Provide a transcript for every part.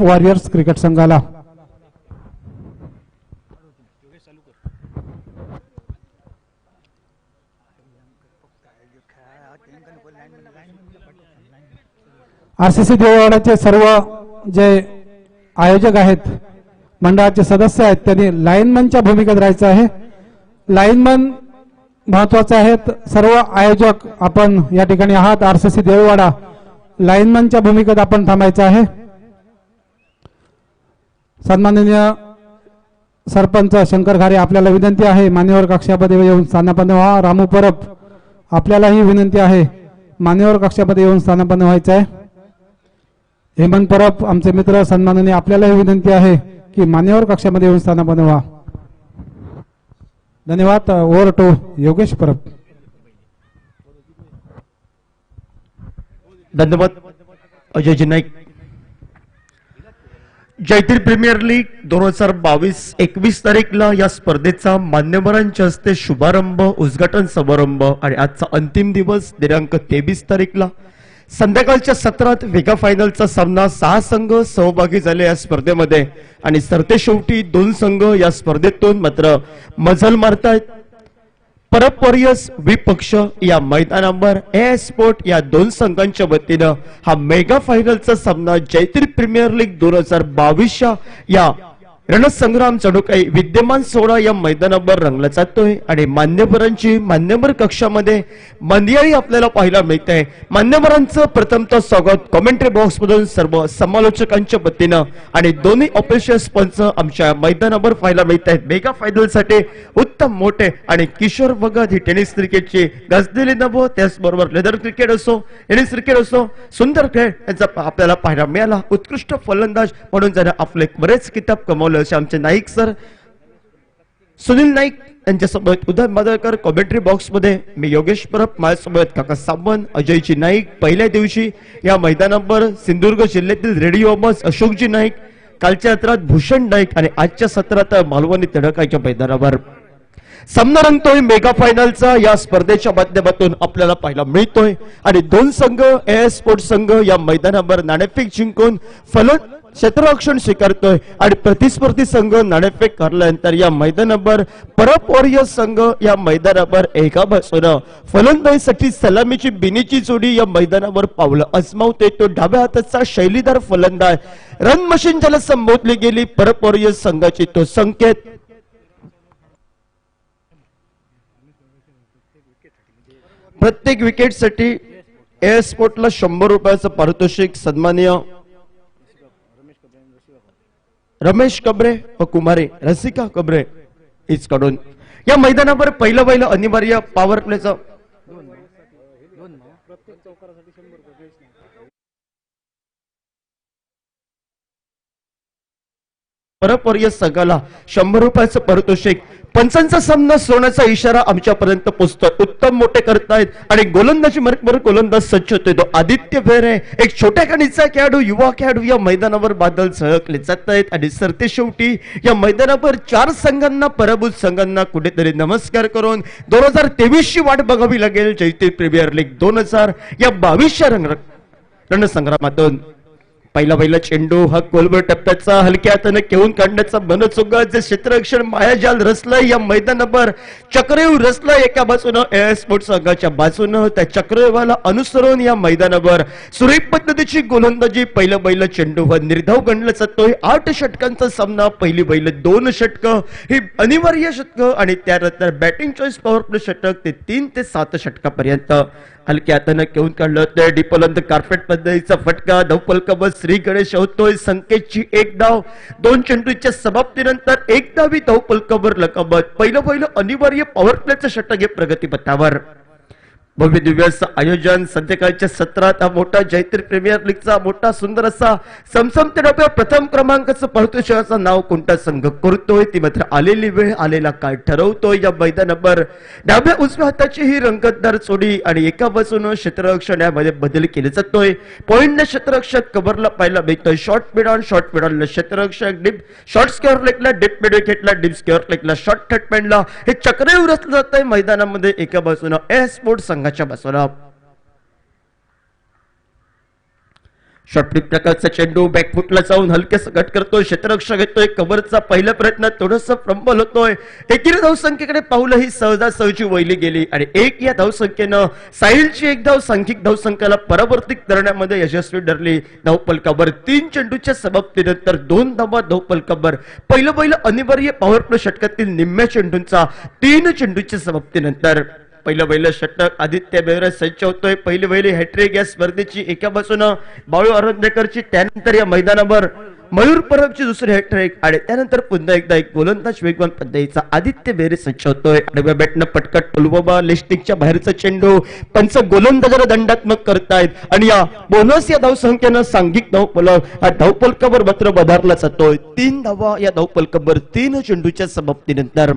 Warriors cricket संघाला RCC देववाड्याचे सर्व जे आयोजक आहेत, मंडळाचे सदस्य आहेत, त्यांनी लाईनमनच्या भूमिकेत राहायचं आहे. लाईनमन महत्वाचे आहेत. सर्व आयोजक आपण या ठिकाणी आहात. आरसीसी देववाडा लाईनमनच्या भूमिकेत आपण थांबायचं आहे. सन्माननीय सरपंच शंकर घारे, आपल्याला विनंती आहे मान्यवर कक्षामध्ये येऊन स्थानापन्न व्हा. रामू परब, आपल्यालाही विनंती आहे मान्यवर कक्षामध्ये येऊन स्थानापन्न व्हायचं आहे. हेमंत परब आमचे मित्र, सन्माननीय, आपल्यालाही विनंती आहे की मान्यवर कक्षामध्ये येऊन स्थानापन्न व्हा. धन्यवाद. Over to Yogesh Parab. धन्यवाद अजयजी नाईक. जयतीर प्रीमियर लीग 2022-21 तारीखला या स्पर्धेचा मान्यवरांच्या हस्ते शुभारंभ, उद्घाटन समारंभ आणि आजचा अंतिम दिवस दिनांक 23 तारीखला संध्याकाळच्या सत्रात मेगा फायनलचा सामना 6 संघ सहभागी झाले या स्पर्धेमध्ये आणि सरतेशेवटी 2 संघ या स्पर्धेतून मात्र मजल मारतायत. परब वॉरियर्स विपक्ष या मैदानावर ए स्पोर्ट या 2 संघांच्या वतीनं हा मेगा फायनलचा सामना जयतीर प्रीमियर लीग 2022 या रणसंग्राम जणू काही विद्यमान 16 या मैदानावर रंगला जातोय आणि मान्यवरांची मान्यवर कक्षामध्ये मंदियाळी आपल्याला पाहायला मिळते आहे. मान्यवरांचं प्रथमतः स्वागत कमेंट्री बॉक्स मधून सर्व समालोचकांच्या वतीनं आणि दोन्ही ऑफिशियल पंच आमच्या मैदानावर पाहायला मिळत आहेत. मेगा फायनलसाठी उत्तम मोठे आणि किशोर वगत ही टेनिस क्रिकेटची गाजलेली नभ, त्याचबरोबर लेदर क्रिकेट असो, टेनिस क्रिकेट असो, सुंदर खेळ यांचा आपल्याला पाहायला मिळाला. उत्कृष्ट फलंदाज म्हणून ज्याने आपले बरेच किताब कमावले असे आमचे नाईक सर सुनील नाईक यांच्यासोबत उदय मादळकर कॉमेंट्री बॉक्स मध्ये मी योगेश परब, माझ्यासोबत काका सावंत, अजयजी नाईक. पहिल्या दिवशी या मैदानावर सिंधुदुर्ग जिल्ह्यातील रेडिओ बस अशोकजी नाईक, कालच्या सत्रात भूषण नाईक आणि आजच्या सत्रात मालवणी तडकाच्या मैदानावर सामना रंगतोय. मेगा फायनलचा या स्पर्धेच्या माध्यमातून आपल्याला पाहायला मिळतोय आणि 2 संघ ए स्पोर्ट्स संघ या मैदानावर नाणेफेक जिंकून क्षेत्ररक्षण स्वीकारतोय आणि प्रतिस्पर्धी संघ नाणेफेक हरल्यानंतर या मैदानावर परब वॉरियर्स संघ या मैदानावर एका बाजूने फलंदाजीसाठी सलामीची बिनीची जोडी या मैदानावर पावलं आजमावते. तो डाव्या हाताचा शैलीदार फलंदाज, रन मशीन ज्याला संबोधली गेली परब वॉरियर्स संघाची, तो संकेत. प्रत्येक विकेटसाठी ए स्पोर्टला 100 रुपयाचं पारितोषिक सन्माननीय रमेश कबरे व कुमारी रसिका कबरे कडून या मैदानावर पहिलं अनिवार्य पॉवर प्लेचं परब वॉरियर्स संघाला 100 रुपयाचं पारितोषिक. पंचांचा सामना सोडण्याचा इशारा आमच्यापर्यंत पोहोचतो. उत्तम मोठे करतायत आणि गोलंदाजी मार्गवर गोलंदाज सज्ज होतोय तो आदित्य भेरे, एक छोट्या खाणीचा खेळाडू, युवा खेळाडू या मैदानावर बादल झळकले जात आहेत आणि सरतेशेवटी या मैदानावर 4 संघांना पराभूत संघांना कुठेतरी नमस्कार करून 2023 ची वाट बघावी लागेल. जयतीर प्रीमियर लीग 2000 या 22 रणसंग्रामातून पहिला चेंडू हा कोलबर टप्प्याचा हलक्या हाताने घेऊन काढण्याचा मनसुगा, जे क्षेत्ररक्षण मायाजाल रचलंय या मैदानावर, चक्रव्यूह रचलाय एका बाजूनं ए स्पोर्ट्स संघाच्या बाजूनं. त्या चक्रव्यूहाला अनुसरून या मैदानावर सुरेख पद्धतीची गोलंदाजी पहिलं चेंडूवर निर्धाव गणला जातोय. 8 षटकांचा सामना, पहिली 2 षटकं ही अनिवार्य षटकं आणि त्यानंतर बॅटिंग चॉईस पॉवर प्ले षटक ते 3 ते 7 षटकापर्यंत हलक्या हाताने घेऊन काढलं होतं. डिपोलंद कार्पेट पद्धतीचा फटका, धावफलकावर श्री गणेश होतोय. संकेतची 1 धाव, 2 चेंडूच्या समाप्तीनंतर 1 धावी धावफलकावर लकाबत. पहिलं अनिवार्य पॉवर प्लेचं षटक हे प्रगतीपथावर. भव्य दिव्य आयोजन संध्याकाळच्या सत्रात हा मोठा जयतीर प्रीमियर लीगचा मोठा सुंदर असा समसमते डब्या प्रथम क्रमांकाचं पारितोषिकाचं नाव कोणता संघ करतोय ती मात्र आलेली वेळ आलेला काळ ठरवतोय. या मैदानावर डाव्या उजव्या हाताची ही रंगतदार जोडी आणि एका बाजूनं क्षेत्ररक्षण यामध्ये बदल केले जातोय. पॉइंटने क्षेत्ररक्षक कव्हरला पाहायला मिळतोय. शॉर्ट मिडॉन क्षेत्ररक्षक, डीप शॉर्ट स्क्वेअर लेगला, डीप मिड विकेटला, डीप स्क्वेअर लेगला, शॉर्ट थर्डमॅनला हे चक्रव्यूह रचलं जातंय मैदानामध्ये. एका बाजूनं ए स्पोर्ट्स संघाच्या बाजूला शॉर्टफ्लिप प्रकारचा चेंडू बॅकफुटला जाऊन हलकेसा कट करतोय, क्षेत्ररक्षक घेतोय, कव्हरचा पहिला प्रयत्न थोडंसं फ्रंबल होतोय. एकेरी धावसंख्येकडे पावलं ही सहजासहजी वहिली गेली आणि 1 या धावसंख्येनं साहिलची 1 धाव सांघिक धावसंख्येला परावर्तित करण्यामध्ये यशस्वी ठरली. धावफलकावर 3 चेंडूच्या समाप्तीनंतर 2 धावा धावफलकावर. पहिलं अनिवार्य पॉवर प्ले षटकातील निम्म्या चेंडूंचा 3 चेंडूच्या समाप्तीनंतर पहिलं षटक आदित्य बेवरे सज्ज होतोय. पहिली हॅट्रिक या स्पर्धेची एका बाजूनं बाळू आरोग्यकरची, त्यानंतर या मैदानावर मयूर परबची दुसरी हॅट्रिक आणि त्यानंतर पुन्हा एकदा एक गोलंदाज वेगवान पद्धतीचा आदित्य बेवरे सज्ज होतोय. आडव्या बॅटनं पटकट टोलबाबा लिस्टिकच्या बाहेरचा चेंडू पंच गोलंदाजाला दंडात्मक करतायत आणि या बोनस या धावसंख्येनं सांघिक धावफलक हा धावफलकावर मात्र वधारला जातोय. 3 धावा या धावफलकावर 3 चेंडूच्या समाप्तीनंतर.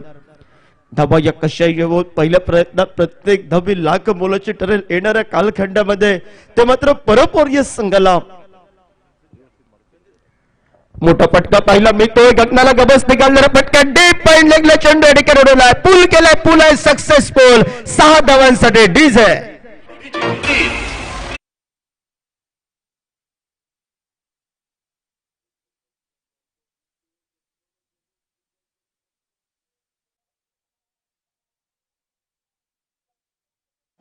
धावा या कशा येऊन पहिल्या प्रयत्नात प्रत्येक धावी लाख मोलाची ठरेल येणाऱ्या कालखंडामध्ये. ते मात्र परब वॉरियर्स संघाला मोठा फटका पाहिला मिळतोय. गगनाला गबस निघालणारा फटका डीप पॉइंट लेगला चेंडू अडीकडे उडवलाय. पूल केलाय, पूल आहे सक्सेसफुल. 6 धावांसाठी डीजे.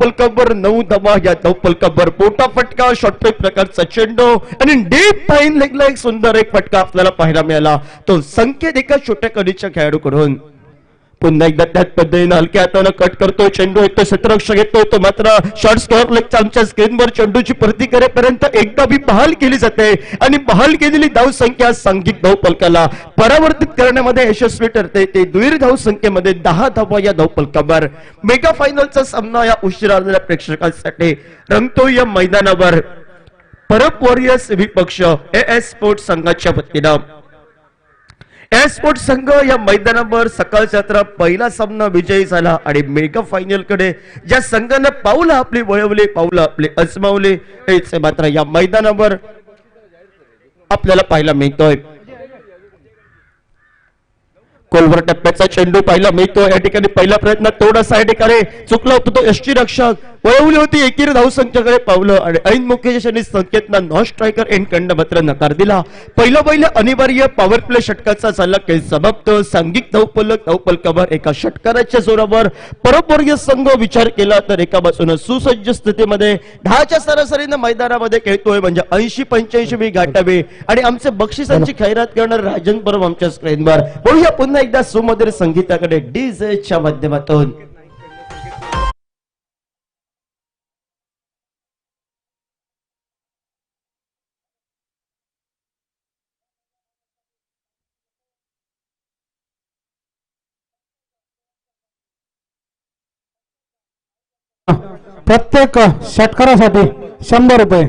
फलकावर 9 धावा या धावफलकावर. मोठा फटका शॉर्टपिच प्रकारचा चेंडू आणि डीप फाईन लेगला एक सुंदर एक फटका आपल्याला पाहायला मिळाला. तो संकेत एका छोट्या कलीच्या खेळाडूकडून. पुन्हा एकदा त्याच पद्धतीने हलक्या हाताने कट करतोय चेंडू. एक तो क्षेत्ररक्षक येतोय, तो मात्र शॉर्ट स्कोअर लेगच्या आमच्या स्क्रीनवर चेंडूची प्रती करेपर्यंत एकदा भी बहाल केली जाते आणि बहाल केलेली धावसंख्या सांघिक धावफलकाला परावर्तित करण्यामध्ये यशस्वी ठरते. ते दुहेरी धावसंख्येमध्ये 10 धावा या धावफलकावर. मेगा फायनलचा सामना या उशिरा आलेल्या प्रेक्षकांसाठी रंगतोय या मैदानावर. परब वॉरियर्स विपक्ष एएस स्पोर्ट्स संघाच्या वतीनं. एस्पोर्ट संघ या मैदानावर सकाळच्या रात्र पहिला सामना विजयी झाला आणि मेगा फायनल कडे ज्या संघाने पाऊलं आपली वळवली, पाऊलं आपले अजमावले, हेच मात्र या मैदानावर आपल्याला पाहायला मिळतोय. कोलवर टप्प्याचा चेंडू पाहायला मिळतो. या ठिकाणी पहिला प्रयत्न थोडासा या ठिकाणी चुकला होता. तो यष्टी रक्षक वळवली होती, एकेरी धावसंख्येकडे पावलं आणि ऐन मुख्य संकेतना नॉन स्ट्रायकर एंड मात्र नकार दिला. पहिलं अनिवार्य पॉवर प्ले षटकाचा झाला खेळ समाप्त. सांघिक धावफलकावर एका षटकाराच्या जोरावर परब वॉरियर्स संघ विचार केला तर एका बाजूने सुसज्ज स्थितीमध्ये 10च्या सरासरीने मैदानामध्ये खेळतोय, म्हणजे 80-85 मी गाठावे आणि आमचे बक्षिसांची खैरात करणार राजन परब आमच्या स्क्रीनवर. बघूया पुन्हा एकदा सुमधुर संगीताकडे डीजेच्या माध्यमातून. प्रत्येक षटकारासाठी 100 रुपये.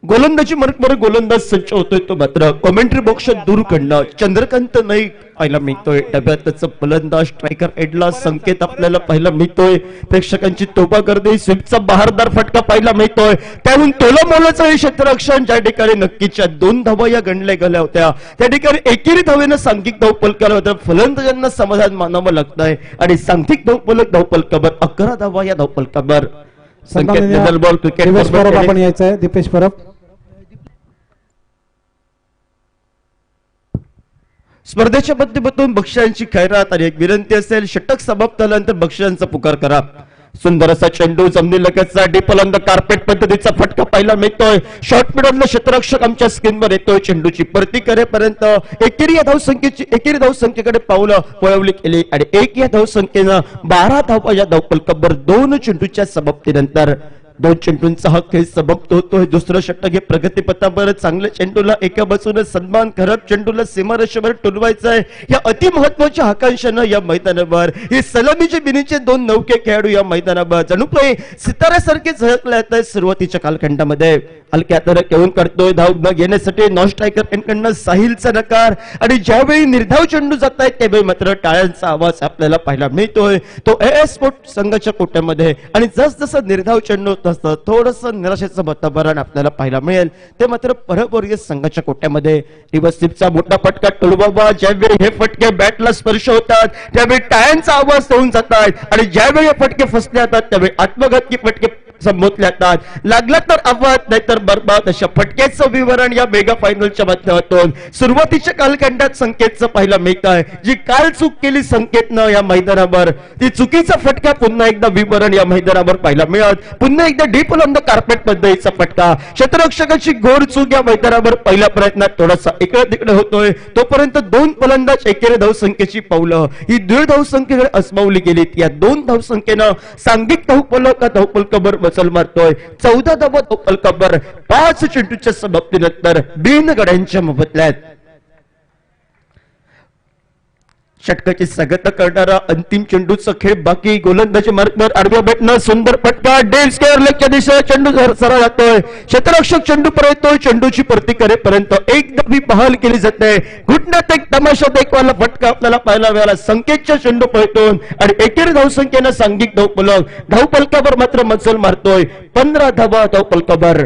गोलंदाजी मार्कवर गोलंदाज सज्ज होतोय, तो मात्र कॉमेंट्री बॉक्स दूर कडनं चंद्रकांत नाईक पाहायला मिळतोय. डब्यात त्याचं फलंदाज स्ट्रायकर एडला संकेत आपल्याला पाहायला मिळतोय. प्रेक्षकांची तोफा गर्दी, स्वीपचा बहारदार फटका पाहायला मिळतोय. त्याहून तोलामोलाचं हे क्षेत्ररक्षण ज्या ठिकाणी नक्कीच्या 2 धावा या गणल्या गेल्या होत्या, त्या ठिकाणी एकेरी धावेनं सांघिक धावफलकाला होत्या. फलंदाजांना समाधान मानावं लागतंय आणि सांघिक धावफलकावर 11 धावा या धावफलकावर. संकेत बॉल क्रिकेट आपण यायचं आहे. दीपेश परब स्पर्धेच्या माध्यमातून बक्षिसांची खैरात आणि एक विनंती असेल, षटक समाप्त झाल्यानंतर बक्षिसांचा पुकार करा. सुंदर असा चेंडू जमनी लगतचा डीपलंद कार्पेट पद्धतीचा फटका पाहायला मिळतोय. शॉर्ट मिडलला क्षेत्ररक्षक आमच्या स्क्रीनवर येतोय. चेंडूची प्रती करेपर्यंत एकेरी धावसंख्येकडे पावलं वळवली केली आणि 1 या धावसंख्येनं 12 धावा या धावफलकावर. 2 चेंडूच्या समाप्तीनंतर 2 चेंडूंचा हा खेळ समाप्त होतोय. दुसरं षटक हे प्रगतीपथावर. चांगल्या चेंडूला एका बाजूने सन्मान, खराब चेंडूला सीमारेषेवर टोलवायचं आहे. या अति महत्वाच्या आकांक्षानं या मैदानावर हे सलामीचे बिनीचे 2 नौके खेळाडू या मैदानावर जणू काही सिताऱ्यासारखे झळकले आहेत सुरुवातीच्या कालखंडामध्ये. हलक्या हाताने खेळून करतोय. धाव न घेण्यासाठी नॉन स्ट्रायकर एंडकडनं साहिलचा नकार आणि ज्यावेळी निर्धाव चेंडू जात आहेत त्यावेळी मात्र टाळ्यांचा आवाज आपल्याला पाहायला मिळतोय. तो एएस स्पोर्ट संघाच्या कोट्यामध्ये आणि जसजसं निर्धाव चेंडू असतं थोडंसं निराशेचं वातावरण आपल्याला पाहायला मिळेल. ते मात्र परब वॉरियर्स संघाच्या कोट्यामध्ये रिव्हर्सिपचा मोठा फटका टोलबाबा. ज्यावेळी हे फटके बॅटला स्पर्श होतात त्यावेळी टाळ्यांचा आवाज होऊन जातात आणि ज्यावेळी हे फटके फसले जातात त्यावेळी आत्मघातकी फटके संबोधले जातात. लागला तर आवाज नाहीतर बरबाद अशा फटक्याचं विवरण या मेगा फायनलच्या माध्यमातून सुरुवातीच्या कालखंडात संकेतचं पाहायला मिळत आहे. जी काल चूक केली संकेतनं या मैदानावर, ती चुकीचा फटका पुन्हा एकदा विवरण या मैदानावर पाहायला मिळत. पुन्हा एकदा डीप ऑन द कार्पेट पद्धतीचा फटका. क्षेत्ररक्षकाची घोर चूक या मैदानावर पहिल्या प्रयत्नात थोडासा इकडे तिकडे होतोय. तोपर्यंत दोन फलंदाज एकेरी धावसंख्येची पावलं ही दीड धावसंख्येकडे असमावली गेलीत. या दोन धावसंख्येनं सांघिक धावफलक धावफलकावर मजल मारतोय. 14 धावा धावफलकावर 5 चेंडूच्या समाप्तीनंतर बिन गड्यांच्या मोबदल्यात. षटकाची सगत करणारा अंतिम चेंडूचा खेळ बाकी. गोलंदाजी मार्कवर आडव्या बॅटनं सुंदर फटका. डेल स्क्वेअर लेगच्या दिशेला चेंडू सरळ जातोय. क्षेत्ररक्षक चेंडू पर्यंत चेंडूची प्रतिकारेपर्यंत एक धावी बहाल केली जाते. घुटण्यात एक तमाशा देखवाला फटका आपल्याला पाहायला मिळाला. संकेतच्या चेंडू पळतून आणि एकेरी धावसंख्येनं सांघिक धावफलक धावफलकावर मात्र मजल मारतोय. 15 धावा धावफलकावर.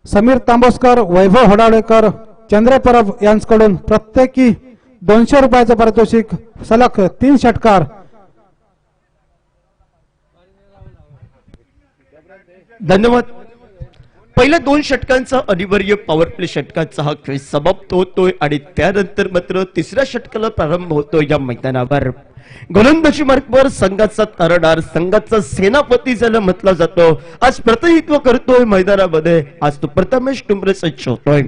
समीर तांबोस्कर, वैभव होडाळेकर, चंद्र परब यांच्याकडून प्रत्येकी 200 रुपयाचं पारितोषिक. सलग 3 षटकार. धन्यवाद. पहिल्या 2 षटकांचा अनिवार्य पॉवर प्ले षटकाचा हा खेळ समाप्त होतोय आणि त्यानंतर मात्र तिसऱ्या षटकाला प्रारंभ होतोय या मैदानावर. गोलंदाजी मार्कवर संघाचा तारणारा, संघाचा सेनापती ज्याला म्हटला जातो, आज प्रतिनिधित्व करतोय मैदानामध्ये. आज तो प्रथमेश टुंबरे सज्ज होतोय.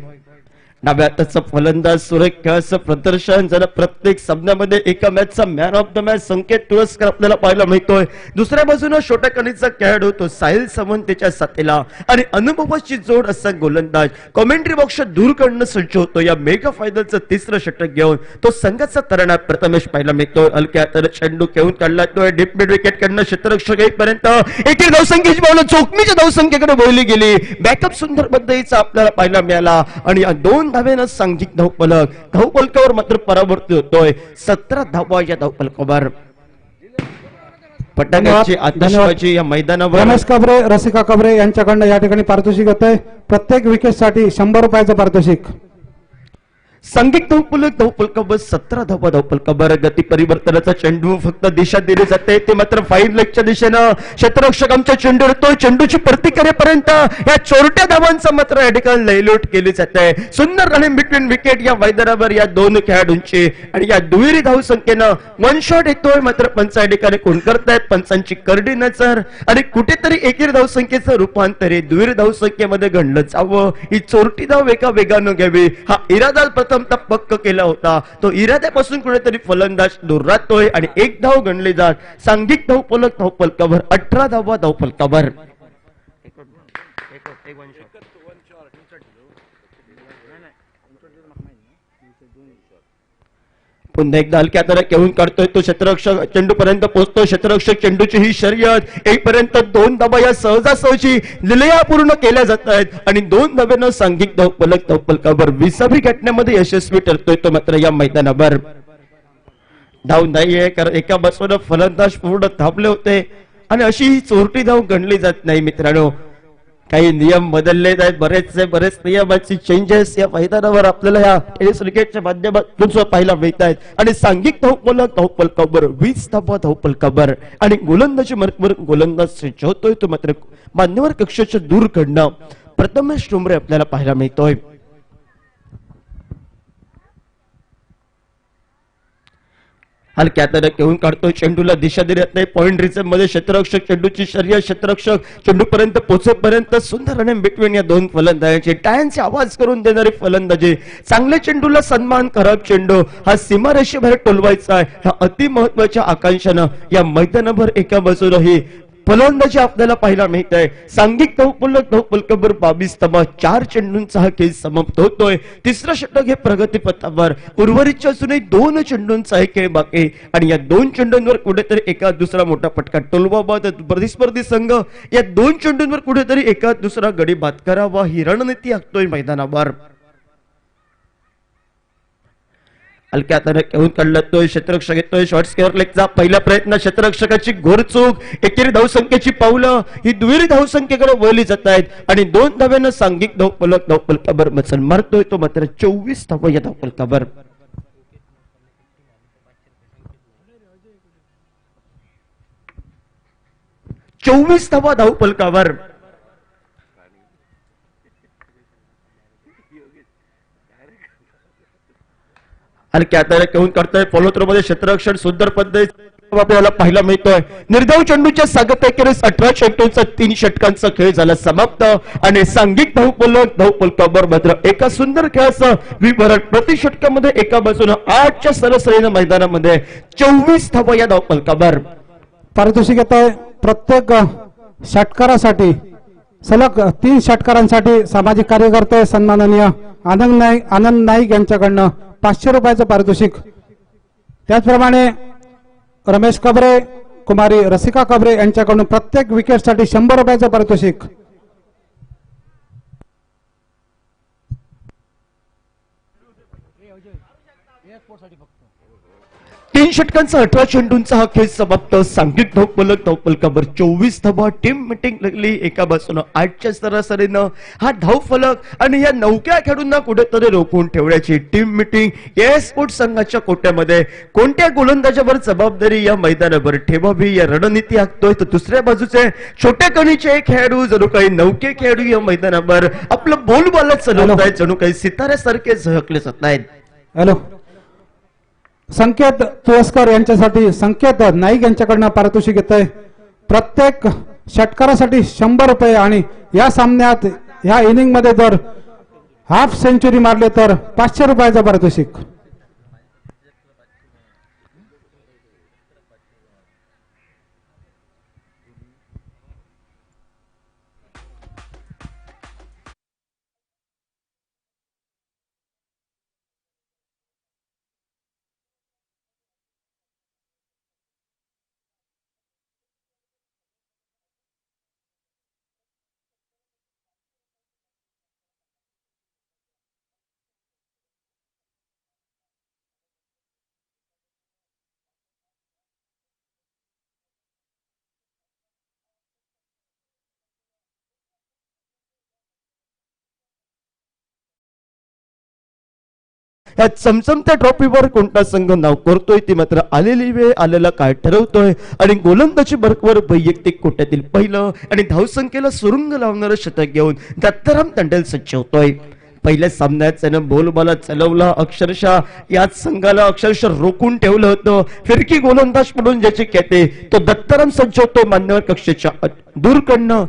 डाव्या हाताचा फलंदाज सुरेख खेळाचं प्रदर्शन ज्याला प्रत्येक सामन्यामध्ये एका मॅचचा मॅन ऑफ द मॅच संकेत पुरस्कार आपल्याला पाहायला मिळतोय. दुसऱ्या बाजूला छोट्या कणीचा खेळाडू तो साहिल सावंत त्याच्या साथीला आणि अनुभवाची जोड असा गोलंदाज कॉमेंट्री बॉक्स दूर करणं सज्ज होतो. या मेगा फायनलचं तिसरं षटक घेऊन तो संघाचा तरणा प्रथमेश पाहायला मिळतोय. हलक्या हाताने चेंडू खेळून काढला तो डीप मिड विकेट कडनं क्षेत्ररक्षक येईपर्यंत एकेरी धावसंख्येची पावलं चोखमीच्या धावसंख्येकडे वळली गेली. बॅकअप सुंदर पद्धतीचा आपल्याला पाहायला मिळाला आणि 2 धावेनं सांघिक धावफलक धावफलकावर मात्र परावर्तित होतोय. 17 धावा या धावफलकावर. फटाक्याची आतिषबाजी या मैदानावर. रमेश कबरे, रसिका कबरे यांच्याकडनं या ठिकाणी पारितोषिक होतंय. प्रत्येक विकेटसाठी 100 रुपयाचं पारितोषिक. सांघिक धावफलक धावफलकावर 17 धावा धावफलकावर. गती परिवर्तनाचा चेंडू फक्त दिशा दिली जाते, ते मात्र फाईन लेगच्या दिशेनं क्षेत्ररक्षक आमच्या चेंडू येतोय. चेंडूची प्रतिकारेपर्यंत या चोरट्या धावांचा मात्र या ठिकाणी लयलूट केली जाते. सुंदर रनिंग बिटवीन विकेट या मैदानावर या 2 खेळाडूंची आणि या दुहेरी धावसंख्येनं 1 शॉट येतोय. मात्र पंच या ठिकाणी कोण करतायत, पंचांची करडी नजर आणि कुठेतरी एकेरी धावसंख्येचं रूपांतर हे दुहेरी धावसंख्येमध्ये घडलं जावं. ही चोरटी धाव एका वेगानं घ्यावी हा इरादा प्रथमतः पक्क केला होता. तो इराद्यापासून कुठेतरी फलंदाज दूर राहतोय आणि 1 धाव गणली जात. सांघिक धावफलक धावफलकावर 18 धावा धावफलकावर. पुन्हा एकदा हलक्या हाताने खेळून काढतोय तो क्षेत्ररक्षक चेंडू पर्यंत पोहोचतोय. क्षेत्ररक्षक चेंडूची ही शर्यत येईपर्यंत 2 धावा या सहजासहजी लिलया पूर्ण केल्या जात आहेत आणि 2 धाव्यानं सांघिक धावफलक धावफलकावर 20वी घटनेमध्ये यशस्वी ठरतोय तो मात्र या मैदानावर. धाव नाहीये कारण एका बसवून फलंदाज पूर्ण थांबले होते आणि अशी ही चोरटी धाव गणली जात नाही मित्रांनो. काही नियम बदलले आहेत, बरेच नियमांची चेंजेस या मैदानावर आपल्याला या टेनिस क्रिकेटच्या माध्यमातून पाहायला मिळत आहेत आणि सांघिक धावफलक धावफलकावर 20 धावा धावफलकावर आणि गोलंदाजी मार्कवर गोलंदाज सज्ज होतोय तो मात्र मान्यवर कक्षाच्या दूर कडनं प्रथमेश टुंबरे आपल्याला पाहायला मिळतोय. हलक्या हाताने घेऊन काढतोय. चेंडूला दिशा देत नाही. पॉइंट रिझन मध्ये क्षेत्ररक्षक चेंडूची शर्यत. क्षेत्ररक्षक चेंडू पर्यंत पोहोचेपर्यंत सुंदर रनिंग बिटवीन या 2 फलंदाजांचे टाळ्यांचे आवाज करून देणारी फलंदाजी. चांगल्या चेंडूला सन्मान, खराब चेंडू हा सीमारेषेबाहेर टोलवायचा आहे. ह्या अति महत्वाच्या आकांक्षानं या मैदानावर एका बाजूला ही फलंदाजी आपल्याला पाहायला मिळत आहे. सांघिक धावफलक धावफलकावर 22 धावा 4 चेंडूंचा हा खेळ समाप्त होतोय. तिसरं षटक हे प्रगतीपथावर. उर्वरितच्या अजूनही 2 चेंडूंचा हे खेळ बाकी आणि या 2 चेंडूंवर कुठेतरी एका दुसरा मोठा फटका टोलवावा. प्रतिस्पर्धी संघ या 2 चेंडूंवर कुठेतरी एका दुसरा गडी बाद करावा ही रणनीती आखतोय मैदानावर. हलक्या हाताने घेऊन काढला तो क्षेत्ररक्षक येतोय शॉर्ट स्क्वेअर लेगचा पहिला प्रयत्न क्षेत्ररक्षकाची घोरचूक एकेरी धावसंख्येची पावलं ही दुहेरी धावसंख्येकडे वळली जात आहेत आणि 2 धाव्यानं सांघिक धावफलकावर मचल मारतोय तो मात्र 24 धावा या धावफलकावर 24 धावा धावफलकावर हलक्या हाताने घेऊन करतोय फॉलो थ्रो मध्ये क्षेत्ररक्षण सुंदर पद्धत आपल्याला पाहायला मिळतोय निर्धाव चेंडूच्या स्वागत एकेरीस 18 चेंडूंचा 3 षटकांचा खेळ झाला समाप्त आणि सांघिक धावफलकावर मात्र एका सुंदर खेळाचं विवरण प्रति षटकामध्ये एका बाजूने 8च्या सरासरीने मैदानामध्ये 24 धावा या धावफलकावर पारितोषिक येत आहे प्रत्येक षटकारासाठी सलग 3 षटकारांसाठी सामाजिक कार्यकर्ते सन्माननीय आनंद नाईक यांच्याकडनं 500 रुपयाचं पारितोषिक त्याचप्रमाणे रमेश कबरे कुमारी रसिका कबरे यांच्याकडून प्रत्येक विकेटसाठी 100 रुपयाचं पारितोषिक 3 षटकांचा 18 चेंडूंचा हा खेळ समाप्त सांघिक धावफलकावर 24 धावा टीम मिटिंग लागली एका बाजूने 8च्या सरासरीनं हा धावफलक आणि या नौक्या खेळाडूंना कुठेतरी रोखून ठेवण्याची टीम मिटिंग या स्पोर्ट्स संघाच्या कोट्यामध्ये कोणत्या गोलंदाजावर जबाबदारी या मैदानावर ठेवावी या रणनीती आखतोय तर दुसऱ्या बाजूचे छोट्या कणीचे खेळाडू जणू काही नौके खेळाडू या मैदानावर आपलं बोलबाला चालवत आहेत जणू काही सिताऱ्यासारखे झळकले जात आहेत. हॅलो संकेत तुळसकर यांच्यासाठी संकेत नाईक यांच्याकडनं पारितोषिक येत आहे प्रत्येक षटकारासाठी 100 रुपये आणि या सामन्यात या इनिंग मध्ये जर हाफ सेंचुरी मारले तर 500 रुपयाचं पारितोषिक. या चमचमत्या ट्रॉफीवर कोणता संघ नाव करतोय ती मात्र आलेली वेळ आलेला काय ठरवतोय आणि गोलंदाजी बर्कवर वैयक्तिक कोट्यातील पहिलं आणि धावसंख्येला सुरुंग लावणारं शतक घेऊन दत्ताराम तांडेल सज्ज होतोय. पहिल्या सामन्यात त्यानं बोलबाला चालवला अक्षरशः याच संघाला अक्षरशः रोखून ठेवलं होतं फिरकी गोलंदाज म्हणून ज्याची ख्याती तो दत्ताराम सज्ज होतो मान्यवर कक्षेच्या दूरकडनं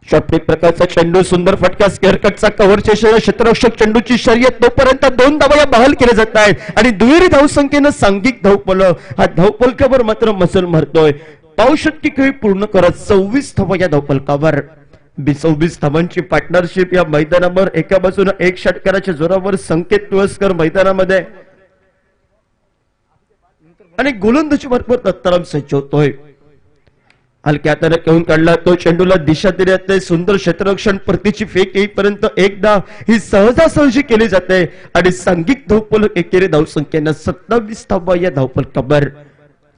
शॉर्ट प्रकारचा चेंडू सुंदर फटका स्क्वेअर कटचा कव्हर क्षेत्ररक्षक चेंडूची शर्यत तोपर्यंत 2 धावा या बहाल केल्या जात आहेत आणि दुहेरी धावसंख्येनं सांघिक धावफलक हा धावफलकावर मात्र मसल मारतोय. पावशतकी खेळ पूर्ण करत 26 धावा या धावफलकावर 26 धावांची पार्टनरशिप या मैदानावर एका बाजूने 1 षटकाराच्या जोरावर संकेत तुळसकर मैदानामध्ये आणि गोलंदाजी बरोबर दत्ताराम सज्ज होतोय. हलक्या हाताने घेऊन काढला तो चेंडूला दिशा देण्यात सुंदर क्षेत्ररक्षण परतीची फेक येईपर्यंत एकदा ही सहजासहजी केली जाते आणि सांघिक धावफलक एकेरी धावसंख्येनं 27 धावा या धावफलकावर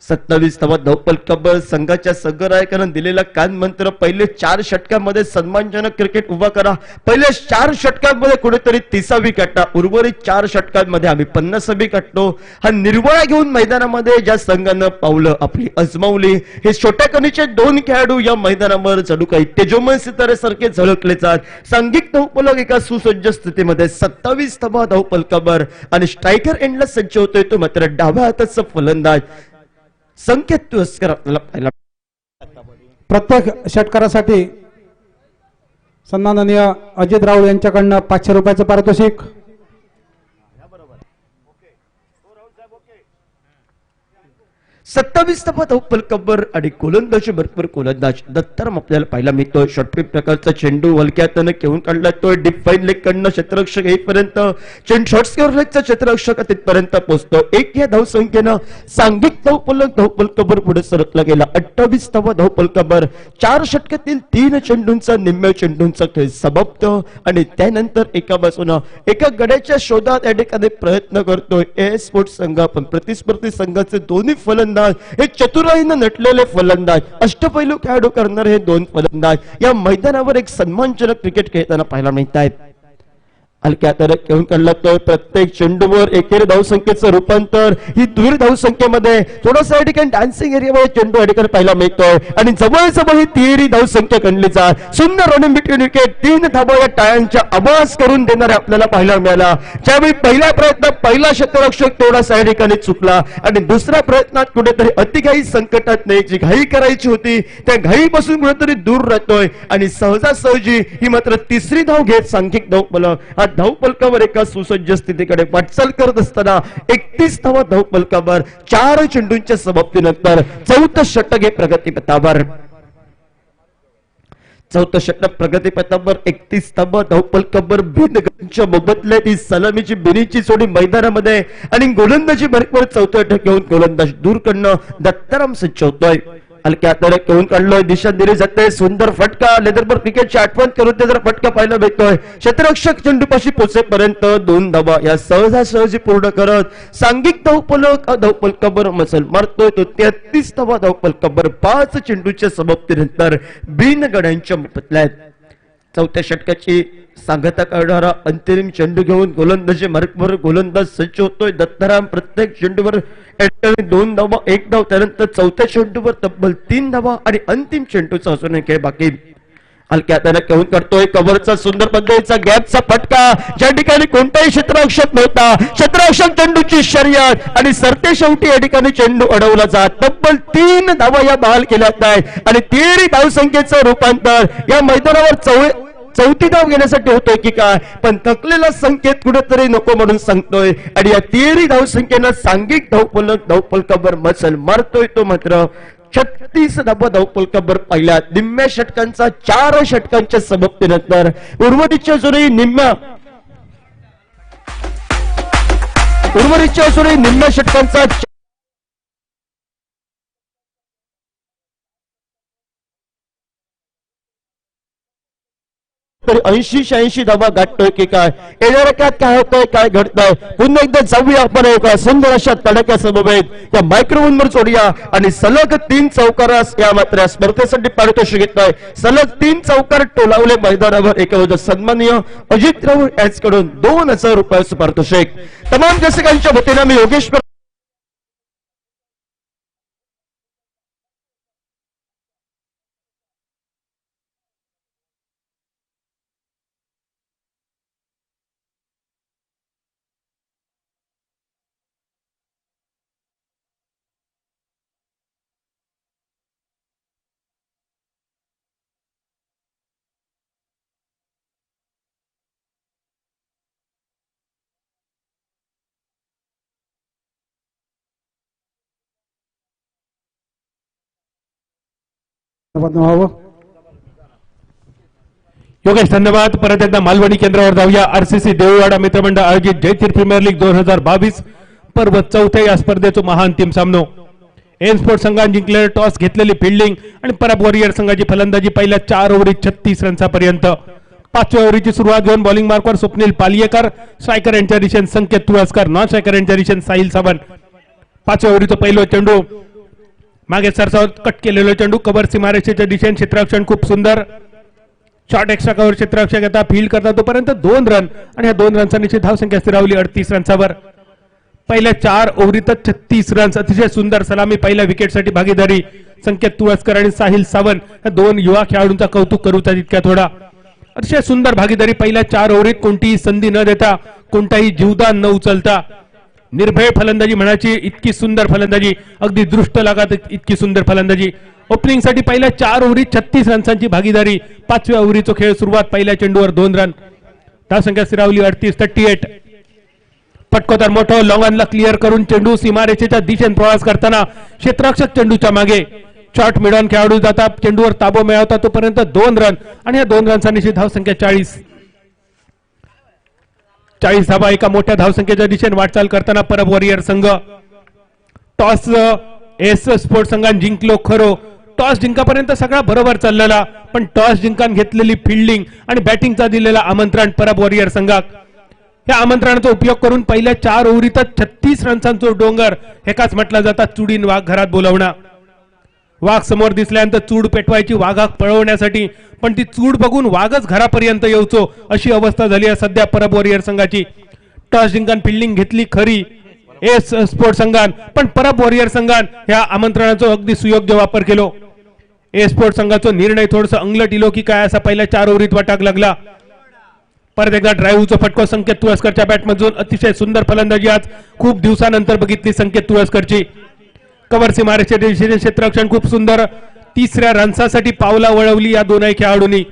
27 धावा धावफलकावर संघाच्या संघनायकानं दिलेला कान मंत्र पहिले 4 षटकांमध्ये सन्मानजनक क्रिकेट उभा करा पहिले 4 षटकांमध्ये कुठेतरी 30वी काटा उर्वरित 4 षटकांमध्ये आम्ही 50वी काटतो हा निर्वाळा घेऊन मैदानामध्ये ज्या संघानं पावलं आपली अजमावली हे छोट्या कणीचे 2 खेळाडू या मैदानावर जणू काही तेजोमय सितारेसारखे झळकले जात सांघिक धावफलक एका सुसज्ज स्थितीमध्ये 27 धावा धावफलकावर आणि स्ट्रायकर एंडला सज्ज होतोय तो मात्र डाव्या हाताचा फलंदाज संकेत तुळसकर आपल्याला पाहायला प्रत्येक षटकारासाठी सन्माननीय अजित राऊळ यांच्याकडनं 500 रुपयाचं पारितोषिक. 27 धावा धावफलकावर आणि गोलंदाजी भरपूर गोलंदाज दत्ताराम आपल्याला पाहायला मिळतोय. शॉर्टपिप प्रकारचा चेंडू हलक्यातनं घेऊन काढला तो डिफाईन लेग कडनं क्षेत्ररक्षक येईपर्यंत शॉर्ट स्कोअर लेगचा क्षेत्ररक्षक तिथपर्यंत पोहोचतो. एक या धावसंख्येनं सांघिक धावफलकावर पुढे सरकला गेला. 28 धावा धावफलकावर 4 षटकातील 3 चेंडूंचा निम्म्या चेंडूंचा खेळ समाप्त आणि त्यानंतर एका बाजूनं एका गड्याच्या शोधात या ठिकाणी प्रयत्न करतोय एस स्पोर्ट्स संघ. पण प्रतिस्पर्धी संघाचे दोन्ही फलंदाज हे चतुराईनं नटलेले फलंदाज अष्टपैलू खेळाडू करणारे हे 2 फलंदाज या मैदानावर एक सन्मानजनक क्रिकेट खेळताना पाहायला मिळत आहेत. हलक्या तरक घेऊन काढला तो प्रत्येक चेंडूवर एकेरी धावसंख्येचं रूपांतर ही दुहेरी धावसंख्येमध्ये थोडासा या ठिकाणी डान्सिंग एरियावर चेंडू या ठिकाणी पाहायला मिळतोय आणि जवळजवळ ही तिहेरी धावसंख्या गणली जात. सुंदर रनिंग बिटवीन विकेट 3 धावा या टाळ्यांच्या आवाज करून देणारे आपल्याला पाहायला मिळाला. ज्यावेळी पहिल्या प्रयत्नात पहिला क्षेत्ररक्षक थोडासा या ठिकाणी चुकला आणि दुसऱ्या प्रयत्नात कुठेतरी अतिघाई संकटात नाही जी घाई करायची होती त्या घाईपासून कुठेतरी दूर राहतोय आणि सहजासहजी ही मात्र तिसरी धाव घेत सांघिक धावफलक धावफलकावर एका सुसज्ज स्थितीकडे वाटचाल करत असताना 31 धावा धावफलकावर 4 चेंडूंच्या समाप्तीनंतर 4थं षटक हे प्रगतीपथावर. 4थं षटक प्रगतीपथावर 31 धावा धावफलकावर भिंतगंच्या मोबदल्यात ही सलामीची बिनीची जोडी मैदानामध्ये आणि गोलंदाजी भरपूर 4थं षटक घेऊन गोलंदाज दूर करणं दत्ताराम सज्ज होतोय. हलक्या तरक घेऊन काढलोय दिशा दिली जाते. सुंदर फटका लेदरबर्ग क्रिकेटची आठवण करून ते जरा फटका पाहायला मिळतोय. क्षेत्ररक्षक चेंडूपाशी पोहोचेपर्यंत 2 धावा या सहजासहजी पूर्ण करत सांघिक धावफलकावर मसल मारतोय तो 33 धावा धावफलकावर 5 चेंडूच्या समाप्तीनंतर बिन गड्यांच्या मोबदल्यात. 4थ्या षटकाची सांगता करणारा अंतिम चेंडू घेऊन गोलंदाजी मार्गवर गोलंदाज सज्ज होतोय. दत्ताराम प्रत्येक चेंडूवर 2 धावा 1 धाव त्यानंतर 4थ्या चेंडूवर तब्बल 3 धावा आणि अंतिम चेंडूचा असून खेळ बाकी. हलक्या त्याने घेऊन करतोय कव्हरचा सुंदर पद्धतीचा गॅपचा फटका ज्या ठिकाणी कोणताही क्षेत्ररक्षक नव्हता. क्षेत्ररक्षक चेंडूची शर्यत आणि सरते शेवटी या ठिकाणी चेंडू अडवला जात. तब्बल 3 धावा या बहाल केल्या आहेत आणि 13 धावसंख्येचं रूपांतर या मैदानावर 4थी धाव घेण्यासाठी होतोय की काय पण थकलेला संकेत कुठेतरी नको म्हणून सांगतोय आणि या 13 धावसंख्येनं सांघिक धावफलकावर मसल मारतोय तो मात्र 36 धावा धावफलकावर पहिल्या निम्म्या षटकांचा 4 षटकांच्या समाप्तीनंतर उर्वरितच्या अजूनही निम्म्या षटकांचा तरी 80-86 धावा गाठतोय की काय येणाऱ्या काय होतंय काय घडतंय पुन्हा एकदा जाऊया आपण एका सुंदर अशा तडक्या समवेत या मायक्रोफोनवर जोडूया आणि सलग 3 चौकारास या मात्र स्पर्धेसाठी पारितोषिक घेतोय. सलग 3 चौकार टोलावले मैदानावर एका सन्माननीय अजित राऊळ यांच्याकडून 2000 रुपयाचं पारितोषिक. तमाम दर्शकांच्या वतीने मी योगेश योगेश धन्यवाद. परत एकदा मालवणी केंद्रावर जाऊया. आरसीसी देऊळवाडा मित्रमंडळ आयोजित जयतीर प्रीमियर लीग 2022 पर्व 4थ्या या स्पर्धेचं महाअंतिम सामनो. एन स्पोर्ट संघाने जिंकलेले टॉस घेतलेली फिल्डिंग आणि पराब वॉरियर संघाची फलंदाजी पहिल्या 4 ओव्हरीत 36 रन्सापर्यंत. 5व्या ओव्हरीची सुरुवात घेऊन बॉलिंग मार्कवर स्वप्नील पालियेकर, स्ट्रायकर यांच्या दिशेने संकेत तुळसकर, नॉन स्ट्रायकर यांच्या दिशेने साहिल सावंत. 5व्या ओव्हरीचा पहिला चेंडू मागे सरसावत कट केलेला चेंडू कव्हर सीमारेषेच्या दिशेने क्षेत्ररक्षण खूप सुंदर शॉर्ट एक्स्ट्रा कव्हर क्षेत्ररक्षक येता फील्ड करता तोपर्यंत 2 रन आणि या 2 रनची धावसंख्या स्थिरावली 38 रन्सावर. पहिल्या 4 ओव्हरीतच 36 रन्स. अतिशय सुंदर सलामी पहिल्या विकेटसाठी भागीदारी संकेत तुळसकर आणि साहिल सावंत या 2 युवा खेळाडूंचा कौतुक करूचा तितक्या थोडा. अतिशय सुंदर भागीदारी पहिल्या 4 ओव्हरीत कोणतीही संधी न देता कोणताही जीवदान न उचलता निर्भय फलंदाजी म्हणायची इतकी सुंदर फलंदाजी अगदी दृष्ट लागत इतकी सुंदर फलंदाजी. ओपनिंग साठी पहिल्या 4 ओव्हरीत 36 रन्सांची भागीदारी. 5व्या ओव्हरीचा खेळ सुरुवात पहिल्या चेंडूवर 2 रन धावसंख्या स्थिरावली 38. फटकोदार मोठं लॉंगॉनला क्लिअर करून चेंडू सीमारेषेच्या दिशेने प्रवास करताना क्षेत्ररक्षक चेंडूच्या मागे शॉट मिडॉन खेळाडू जातात चेंडूवर ताबा मिळवतात तोपर्यंत 2 रन आणि या 2 रनचा निश्चित धावसंख्या 40 धावा एका मोठ्या धावसंख्येच्या दिशेने वाटचाल करताना परब वॉरियर संघ टॉस एस स्पोर्ट्स संघाने जिंकलो खरो टॉस जिंकापर्यंत सगळा बरोबर चाललेला पण टॉस जिंकान घेतलेली फिल्डिंग आणि बॅटिंगचा दिलेला आमंत्रण परब वॉरियर संघाक या आमंत्रणाचा उपयोग करून पहिल्या 4 ओव्हरीतच 36 रन्सांचा डोंगर एकाच म्हटला जातात चुडीन वाघ घरात बोलावणं वाघ समोर दिसल्यानंतर चूड पेटवायची वाघाक पळवण्यासाठी पण ती चूड बघून वाघच घरापर्यंत येऊचो अशी अवस्था झाली आहे सध्या परब वॉरियर संघाची टॉस जिंकून फिल्डिंग घेतली खरी एस स्पोर्ट्स संघान पण परब वॉरियर संघान ह्या आमंत्रणाचा अगदी सुयोग्य वापर केलो ए स्पोर्ट्स संघाचा निर्णय थोडसा अंगलट इलो की काय असा पहिल्या 4 ओव्हरीत वाटाक लागला परत एकदा ड्राईव्हचा फटको संकेत तुळसकरच्या बॅटमधून अतिशय सुंदर फलंदाजी आज खूप दिवसानंतर बघितली संकेत तुळसकरची कव्हर सीमारेषेच्या दिशेने क्षेत्ररक्षण खूप सुंदर 3ऱ्या रन्सासाठी पावला वळवली या दोनही खेळाडूंनी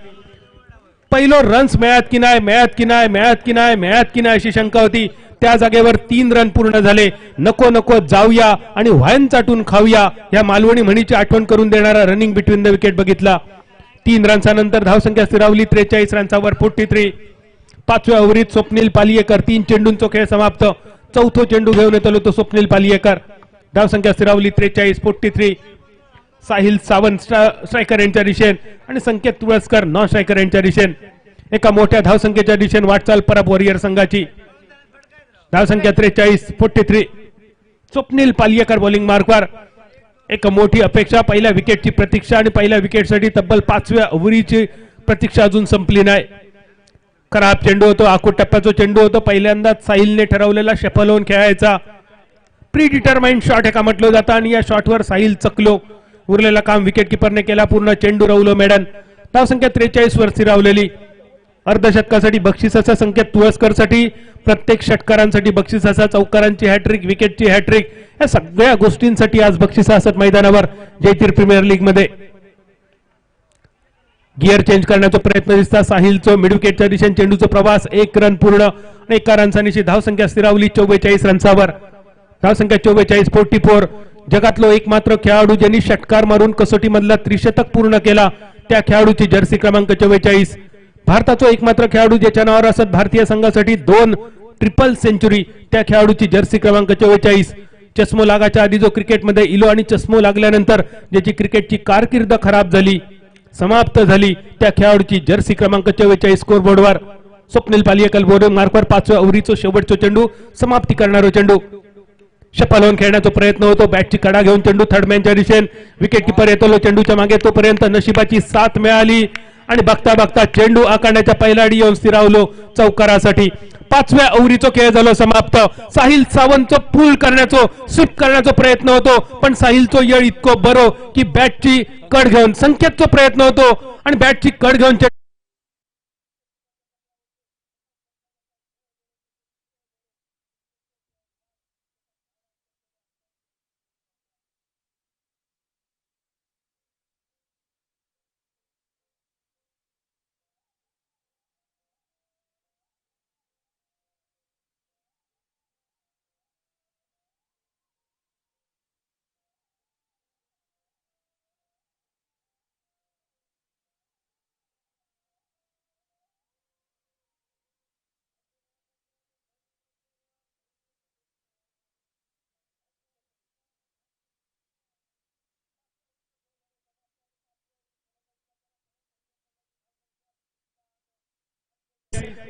पहिलो रन्स मिळत की नाही अशी शंका होती त्या जागेवर 3 रन पूर्ण झाले नको नको जाऊया आणि व्हायन चाटून खाऊया या मालवणी म्हणीची आठवण करून देणारा रनिंग बिटवीन द विकेट बघितला 3 रन्सानंतर धावसंख्या स्थिरावली 43 रन्सावर 43 5व्या ओव्हरीत स्वप्नील पालियेकर 3 चेंडूंचा खेळ समाप्त चौथो चेंडू घेऊन येतो तो स्वप्नील पालियेकर धावसंख्या स्थिरावली 43-43 साहिल सावंत स्ट्रायकर यांच्या दिशेने आणि संकेत तुळसकर नॉन स्ट्रायकर यांच्या दिशेने एका मोठ्या धावसंख्येच्या दिशेने वाटचाल परब वॉरियर संघाची धावसंख्या 43-43 स्वप्नील पालियेकर बॉलिंग मार्कवर एक मोठी अपेक्षा पहिल्या विकेटची प्रतीक्षा आणि पहिल्या विकेटसाठी तब्बल 5व्या ओव्हरीची प्रतीक्षा अजून संपली नाही खराब चेंडू होतो आखूड टप्प्याचा चेंडू होतो पहिल्यांदाच साहिलने ठरवलेला शफल होऊन खेळायचा प्री डिटरमाइंड शॉट एका म्हटलं जातं आणि या शॉटवर साहिल चकलो उरलेला काम विकेट किपरने केला पूर्ण चेंडू रवलो मॅडन धावसंख्या 43 वर स्थिरावलेली अर्धशतकासाठी बक्षिसाचा संकेत तुळसकरसाठी प्रत्येक षटकारांसाठी बक्षिसाचा चौकारांची हॅट्रिक विकेटची हॅट्रिक या सगळ्या गोष्टींसाठी आज बक्षिस असत मैदानावर जयतीर प्रीमियर लीग मध्ये गिअर चेंज करण्याचा प्रयत्न दिसता साहिलचा मिड विकेटच्या दिशेने चेंडूचा प्रवास 1 रन पूर्ण 1 रनचा निश्चित धावसंख्या स्थिरावली 44 रन्सावर धावसंख्या 44-44 जगातलो एकमात्र खेळाडू ज्यांनी षटकार मारून कसोटी मधला त्रिशतक पूर्ण केला त्या खेळाडूची जर्सी क्रमांक 44 भारताचा एकमात्र खेळाडू ज्याच्या नावावर असत भारतीय संघासाठी 2 ट्रिपल सेंचुरी त्या खेळाडूची जर्सी क्रमांक 44 चष्मो लागाच्या आधी जो क्रिकेटमध्ये इलो आणि चष्मो लागल्यानंतर ज्याची क्रिकेटची कारकीर्द खराब झाली समाप्त झाली त्या खेळाडूची जर्सी क्रमांक 44 स्कोरबोर्डवर स्वप्नील पालियेकर बॉलिंग मार्कवर 5व्या ओव्हरीचा शेवटचा चेंडू समाप्ती करणारा चेंडू शफल होऊन खेळण्याचा प्रयत्न होतो बॅटची कडा घेऊन चेंडू थर्डमॅनच्या दिशेने विकेट किपर येतो चेंडूच्या मागे तोपर्यंत नशिबाची साथ मिळाली आणि बघता बघता चेंडू आकारण्याच्या पहिल्या अडी येऊन स्थिरावलो चौकारासाठी 5व्या ओव्हरीचा खेळ झालो समाप्त साहिल सावंतचं पूल करण्याचा स्वीप करण्याचा प्रयत्न होतो पण साहिलचं यळ इतकं बरो की बॅटची कड घेऊन संकेतचा प्रयत्न होतो आणि बॅटची कड घेऊन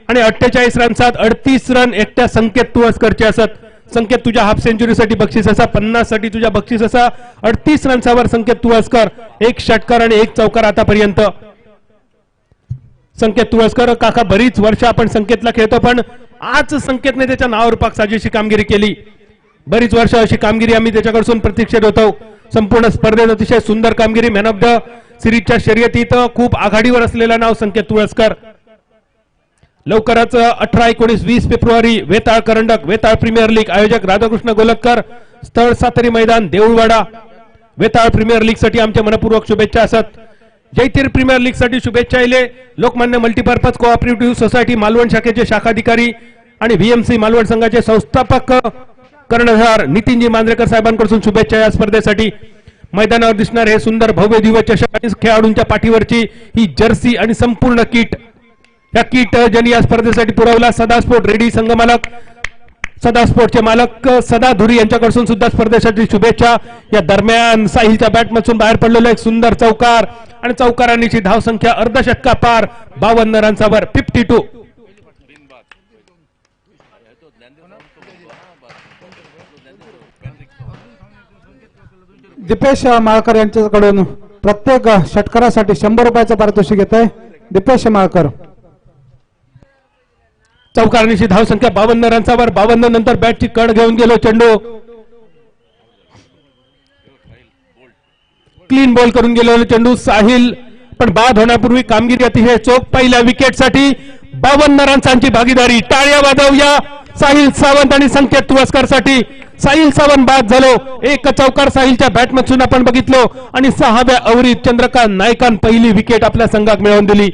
आणि 48 रनसात 38 रन एकट्या संकेत तुळसकरचे असत संकेत तुझ्या हाफ सेंचुरीसाठी बक्षीस असा 50 साठी तुझ्या बक्षीस असा 38 रनसावर संकेत तुळसकर 1 षटकार आणि 1 चौकार आतापर्यंत संकेत तुळसकर काका बरीच वर्ष आपण संकेतला खेळतो पण आज संकेतने त्याच्या नावावर पाक साजेशी कामगिरी केली बरीच वर्ष अशी कामगिरी आम्ही त्याच्याकडून प्रतीक्षेत होतो संपूर्ण स्पर्धेत अतिशय सुंदर कामगिरी मॅन ऑफ द सिरीजच्या शर्यतीत खूप आघाडीवर असलेला नाव संकेत तुळसकर लवकरच 18-19-20 फेब्रुवारी वेताळ करंडक वेताळ प्रीमियर लीग आयोजक राधाकृष्ण गोलतकर स्थळ सातरी मैदान देऊळवाडा वेताळ प्रीमियर लीग साठी आमच्या मनपूर्वक शुभेच्छा असत जयतीर प्रीमियर लीग साठी शुभेच्छा इले Lokmanya multipurpose cooperative society Malvan शाखेचे शाखाधिकारी आणि व्हीएमसी मालवण संघाचे संस्थापक कर्णधार नितीनजी मांजरेकर साहेबांकडून शुभेच्छा या स्पर्धेसाठी. मैदानावर दिसणार हे सुंदर भव्य दिव्य चषक आणि खेळाडूंच्या पाठीवरची ही जर्सी आणि संपूर्ण किट, या किट ज्यांनी या स्पर्धेसाठी पुरवला सदा स्पोर्ट रेडी संघमालक, सदा स्पोर्टचे मालक सदा धुरी यांच्याकडून सुद्धा स्पर्धेसाठी शुभेच्छा. या दरम्यान साहिलच्या बॅटमधून बाहेर पडलेला एक सुंदर चौकार आणि चौकारांची धावसंख्या अर्धशतका पार, 52 रन्सावर 52. दीपेश माळकर यांच्याकडून प्रत्येक षटकारासाठी 100 रुपयाचं पारितोषिक घेत आहे दीपेश माळकर. चौकारांची धावसंख्या 52 रन्सावर, 52 नंतर बॅटची कड घेऊन गेलो चेंडू, क्लीन बॉल करून गेलेलो चेंडू साहिल, पण बाद होण्यापूर्वी कामगिरी अतिशय चोख. पहिल्या विकेटसाठी 52 रन्सांची भागीदारी. टाळ्या वाजवूया साहिल सावंत आणि संकेत तुळसकर साठी. साहिल सावंत बाद झालो, एक चौकार साहिलच्या बॅटमधून आपण बघितलो आणि 6व्या ओव्हरीत चंद्रकांत नायकान पहिली विकेट आपल्या संघात मिळवून दिली.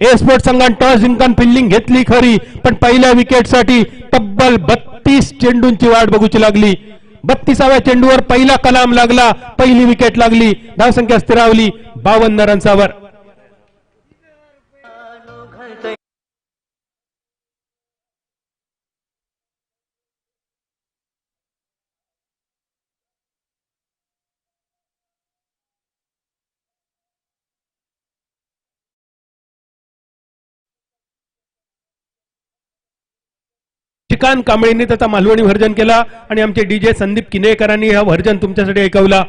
ए स्पोर्ट संघाने टॉस जिंकून फिल्डिंग घेतली खरी, पण पहिल्या विकेटसाठी तब्बल 32 चेंडूंची वाट बघूची लागली. 32व्या चेंडूवर पहिला कलाम लागला, पहिली विकेट लागली, धावसंख्या स्थिरावली 52 रन्सावर. शिकान कांबळेंनी त्याचा मालवणी व्हर्जन केला आणि आमचे डीजे संदीप किनेकरांनी हा व्हर्जन तुमच्यासाठी ऐकवला.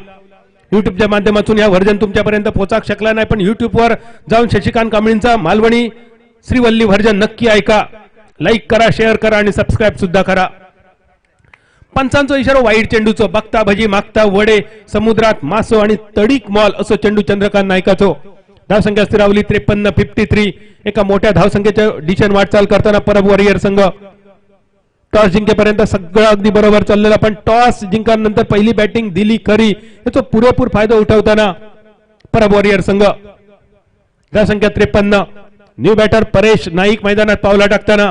युट्यूबच्या माध्यमातून या व्हर्जन तुमच्यापर्यंत पोहोचाक शकला नाही, पण युट्यूबवर जाऊन शशिकांत कांबळेंचा मालवणी श्रीवल्ली व्हर्जन नक्की ऐका. लाईक करा, शेअर करा आणि सबस्क्राईब सुद्धा करा. पंचांचा इशारा वाईट चेंडूचं, बघता भजी मागता वडे, समुद्रात मासो आणि तडीक मॉल असं चेंडू चंद्रकांत नायकाचो. धावसंख्या स्थिरावली 53-53. एका मोठ्या धावसंख्येच्या दिशेने वाटचाल करताना परब वॉरियर संघ टॉस जिंकेपर्यंत सगळं अगदी बरोबर चाललेलं, पण टॉस जिंकल्यानंतर पहिली बॅटिंग दिली खरी, याचा पुरेपूर फायदा उठवताना परब वॉरियर संघ. धावसंख्या 53. न्यू बॅटर परेश नाईक मैदानात पावला टाकताना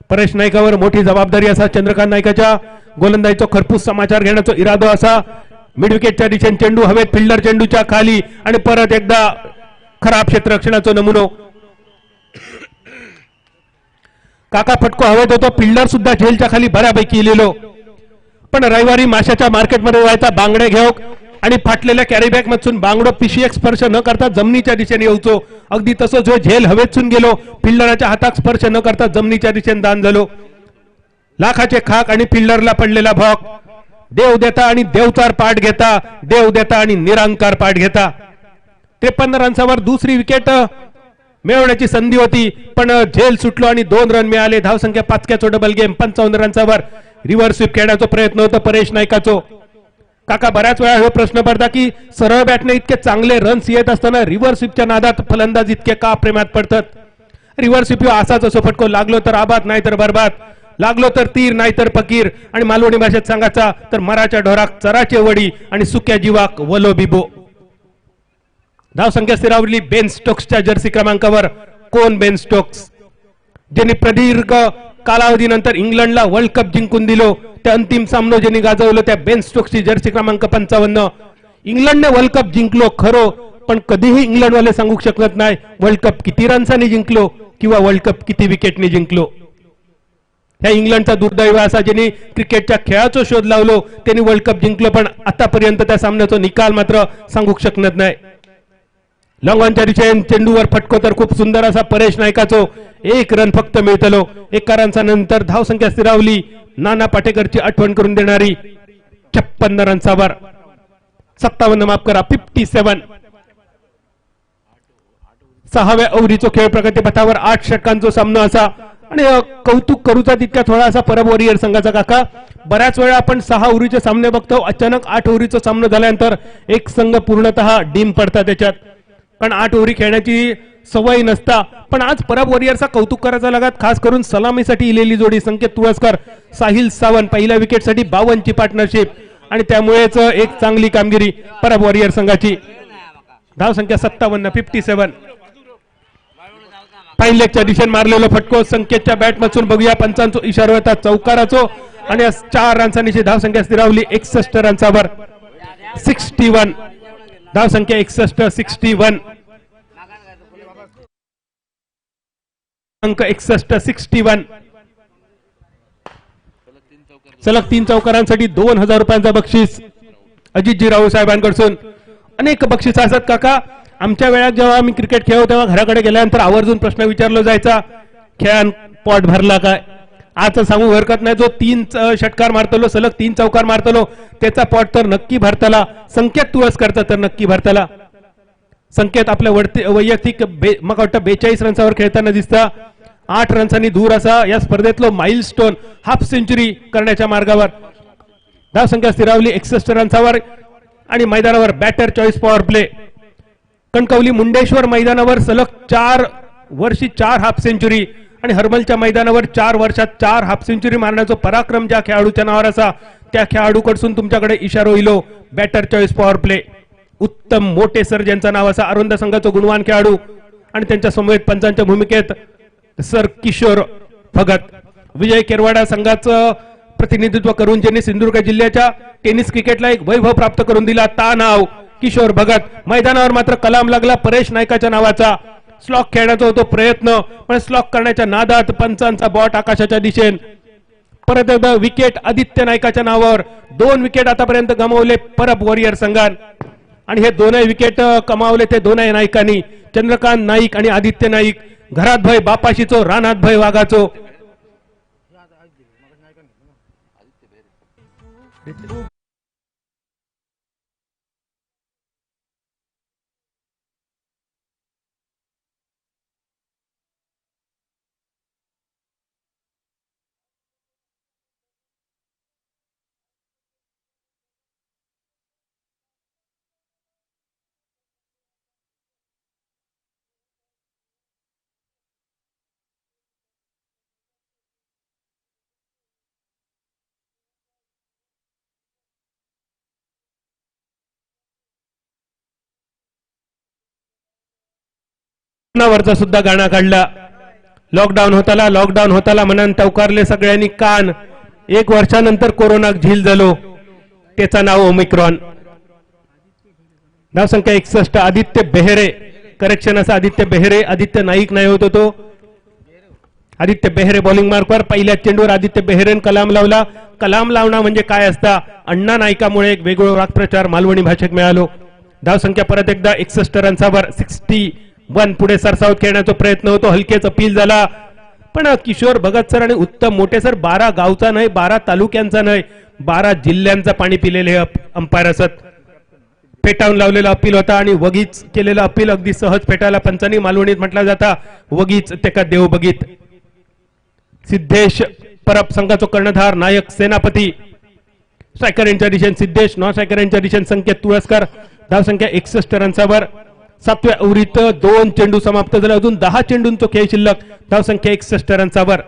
परेश नाईकावर मोठी जबाबदारी असा चंद्रकांत नायकाच्या गोलंदाजीचा खरपूस समाचार घेण्याचा इरादा असा. मिड विकेटच्या दिशेने चेंडू हवेत, फिल्डर चेंडूच्या खाली आणि परत एकदा खराब क्षेत्ररक्षणाचा नमुनो. काका फटको हवेत होतो, फिल्डर सुद्धा झेलच्या खाली बऱ्यापैकी इलेलो, पण रविवारी माशाच्या मार्केटमध्ये व्हायचा बांगडे घेऊ आणि फाटलेल्या कॅरीबॅग मधून बांगडो पिशी स्पर्श न करता जमिनीच्या दिशेने येऊचो. अगदी तसं जो झेल हवेतून गेलो, फिल्डरच्या हातात स्पर्श न करता जमिनीच्या दिशेने दान झालो. लाखाचे खाक आणि फिल्डरला पडलेला भॉक. देव देता आणि देवचार पाठ घेता, देव देता आणि निरांकार पाठ घेता. 53 रन्सावर दुसरी विकेट मिळवण्याची संधी होती, पण झेल सुटलो आणि 2 रन मिळाले. धावसंख्या 5 डबल गेम. 55 रन्सावर रिव्हर्स स्वीप खेळण्याचा प्रयत्न होता परेश नायकाचो. काका बऱ्याच वेळा हे प्रश्न पडता की सरळ बॅटने इतके चांगले रन्स येत असताना रिव्हर्स स्वीपच्या नादात फलंदाज इतके का प्रेमात पडतात. रिव्हर्स स्वीप असाच असो, फटको लागलो तर आबाद नाही तर बरबाद, लागलो तर तीर नाही तर फकीर, आणि मालवणी भाषेत सांगायचा तर मराच्या ढोराक चराचे वडी आणि सुक्या जीवाक वलो बिबो. धावसंख्या स्थिरावली बेन स्टोक्सच्या जर्सी क्रमांकावर. कोण बेन स्टोक्स? ज्यांनी प्रदीर्घ कालावधीनंतर इंग्लंडला वर्ल्ड कप जिंकून दिलो, त्या अंतिम सामनो ज्यांनी गाजवलं त्या बेन स्टोक्सची जर्सी क्रमांक 55. इंग्लंडने वर्ल्ड कप जिंकलो खरो, पण कधीही इंग्लंडवाले सांगू शकत नाही वर्ल्ड कप किती रन्सांनी जिंकलो किंवा वर्ल्ड कप किती विकेटने जिंकलो. ह्या इंग्लंडचा दुर्दैव असा, ज्यांनी क्रिकेटच्या खेळाचा शोध लावलो त्यांनी वर्ल्ड कप जिंकलो, पण आतापर्यंत त्या सामन्याचा निकाल मात्र सांगू शकत नाही. लॉंगॉनच्या दिशेने चेंडूवर फटको तर खूप सुंदर असा परेश नायकाचो. 1 रन फक्त मिळतलो. 1 रनचा नंतर धावसंख्या स्थिरावली नाना पाटेकरची आठवण करून देणारी 56 रन्सावर. 57 माफ करा 57. 6व्या ओव्हरीचा खेळ प्रगतीपथावर 8 षटकांचा सामना असा, आणि कौतुक करूचा तितक्या थोडा असा परब वॉरियर संघाचा. काका बऱ्याच वेळा आपण 6 ओव्हरीचे सामने बघतो, अचानक 8 ओव्हरीचा सामना झाल्यानंतर एक संघ पूर्णतः डीम पडतात त्याच्यात, कारण 8 ओव्हरी खेळण्याची सवय नसता. पण आज परब वॉरियरचा कौतुक करायचा लागत, खास करून सलामीसाठी इलेली जोडी संकेत तुळसकर साहिल सावंत पहिल्या विकेटसाठी 52ची पार्टनरशिप, आणि त्यामुळेच एक चांगली कामगिरी परब वॉरियर संघाची. धावसंख्या 57 57. फाईन लेगच्या दिशेने मारलेलो फटको संकेतच्या बॅट मधून बघूया पंचांचो इशारो होता चौकाराचो आणि 4 रन्सांची धावसंख्या स्थिरावली 61 रन्सावर 61 धावसंख्या 61 अंक 61 सलग 3 चौकारांसाठी 2000 रुपयांचा बक्षीस अजितजी राऊ साहेबांकडून अनेक बक्षीस असतात काका. आमच्या वेळात जेव्हा आम्ही क्रिकेट खेळलो तेव्हा घराकडे गेल्यानंतर आवर्जून प्रश्न विचारला जायचा खेळान पॉट भरला काय. आज सांगू हरकत नाही जो 3 षटकार मारतलो सलग 3 चौकार मारतलो त्याचा पॉट तर नक्की भरतला. संकेत तुळसकरचा तर नक्की भरतला. संकेत आपल्या वैयक्तिक मग वाटतं 42 रन्सावर खेळताना दिसता. 8 रन्सांनी दूर असा या स्पर्धेतलो माइलस्टोन हाफ सेंचुरी करण्याच्या मार्गावर. धावसंख्या स्थिरावली 61 रन्सावर आणि मैदानावर batter choice power play. Kankavli Mundeshwar मैदानावर सलग 4 वर्षी 4 हाफ सेंचुरी आणि हरमलच्या मैदानावर 4 वर्षात 4 हाफ सेंचुरी मारण्याचा पराक्रम ज्या खेळाडूच्या नावावर असा त्या खेळाडूकडून तुमच्याकडे इशारो इलो बॅटर चॉईस पॉवर प्ले. उत्तम मोठे सर ज्यांचं नाव असा अरुंद संघाचा गुणवान खेळाडू आणि त्यांच्या समवेत पंचांच्या भूमिकेत सर किशोर भगत. विजय केरवाडा संघाचं प्रतिनिधित्व करून ज्यांनी सिंधुदुर्ग जिल्ह्याच्या टेनिस क्रिकेटला एक वैभव प्राप्त करून दिला ता नाव किशोर भगत. मैदानावर मात्र कलाम लागला परेश नायकाच्या नावाचा. स्लॉक खेळण्याचा होतो प्रयत्न पण स्लॉक करण्याच्या नादात पंचांचा बॉट आकाशाच्या दिशेने. परत एकदा विकेट आदित्य नायकाच्या नावावर. 2 विकेट आतापर्यंत गमावले परब वॉरियर संघान आणि हे दोनही विकेट कमावले ते दोनही नायकांनी चंद्रकांत नाईक आणि आदित्य नाईक. घरात भय बापाशीचो रानात भय वाघाचो. वरचा सुद्धा गाणा काढला. लॉकडाऊन होताला म्हणून तवकारले सगळ्यांनी कान. 1 वर्षानंतर कोरोनाक झील झालो त्याचा नाव ओमिक्रॉन. धावसंख्या 61 आदित्य बेहेरे करेक्शन असा आदित्य बेहेरे आदित्य नाईक नाही होतो तो. आदित्य बेहेरे बॉलिंग मार्कवर पहिल्या चेंडूवर आदित्य बेहेरेन कलाम लावला. कलाम लावणं म्हणजे काय असता अण्णा नाईकामुळे एक वेगळा वाक्प्रचार मालवणी भाषेत मिळालो. धावसंख्या परत एकदा 61 रन्सावर 61 पुढे सरसावत खेळण्याचा प्रयत्न होतो. हलकेच अपील झाला पण किशोर भगत सर आणि उत्तम मोठे सर 12 गावचा नाही 12 तालुक्यांचा नाही 12 जिल्ह्यांचा पाणी पिलेले अंपायर असत. फेटाळून लावलेला अपील होता आणि वगीच केलेला अपील अगदी सहज फेटायला पंचांनी मालवणीत म्हटला जाता वगीच तेका देव बघित. सिद्धेश परब संघाचा कर्णधार नायक सेनापती. स्ट्रायकर यांच्या दिशेने सिद्धेश नॉन स्ट्रायकर यांच्या दिशेने संकेत तुळसकर. धावसंख्या 61 रन्सावर. 7व्या ओव्हरीत 2 चेंडू समाप्त झाले. अजून 10 चेंडूंचा खेळ शिल्लक. धावसंख्या 61 रन्सावर.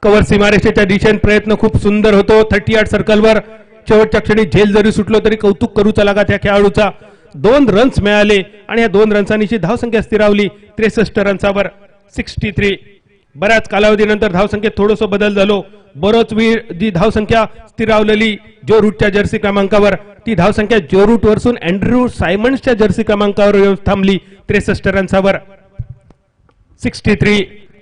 कव्हर सीमारेषेच्या दिशेने प्रयत्न खूप सुंदर होतो. 38 सर्कलवर शेवटच्या क्षणी झेल जरी सुटलो तरी कौतुक करूचा लागा त्या खेळाडूचा. 2 रन्स मिळाले आणि या 2 रन्सांची धावसंख्या स्थिरावली 63 रन्सावर 63. बऱ्याच कालावधीनंतर धावसंख्येत थोडस बदल झालो. बरोच वेळ जी धावसंख्या स्थिरावलेली जो रूटच्या जर्सी क्रमांकावर ती धावसंख्या जो रूट वरसून अँड्र्यू सायमन्सच्या जर्सी क्रमांकावर येऊन थांबली 63 रन्सावर 63.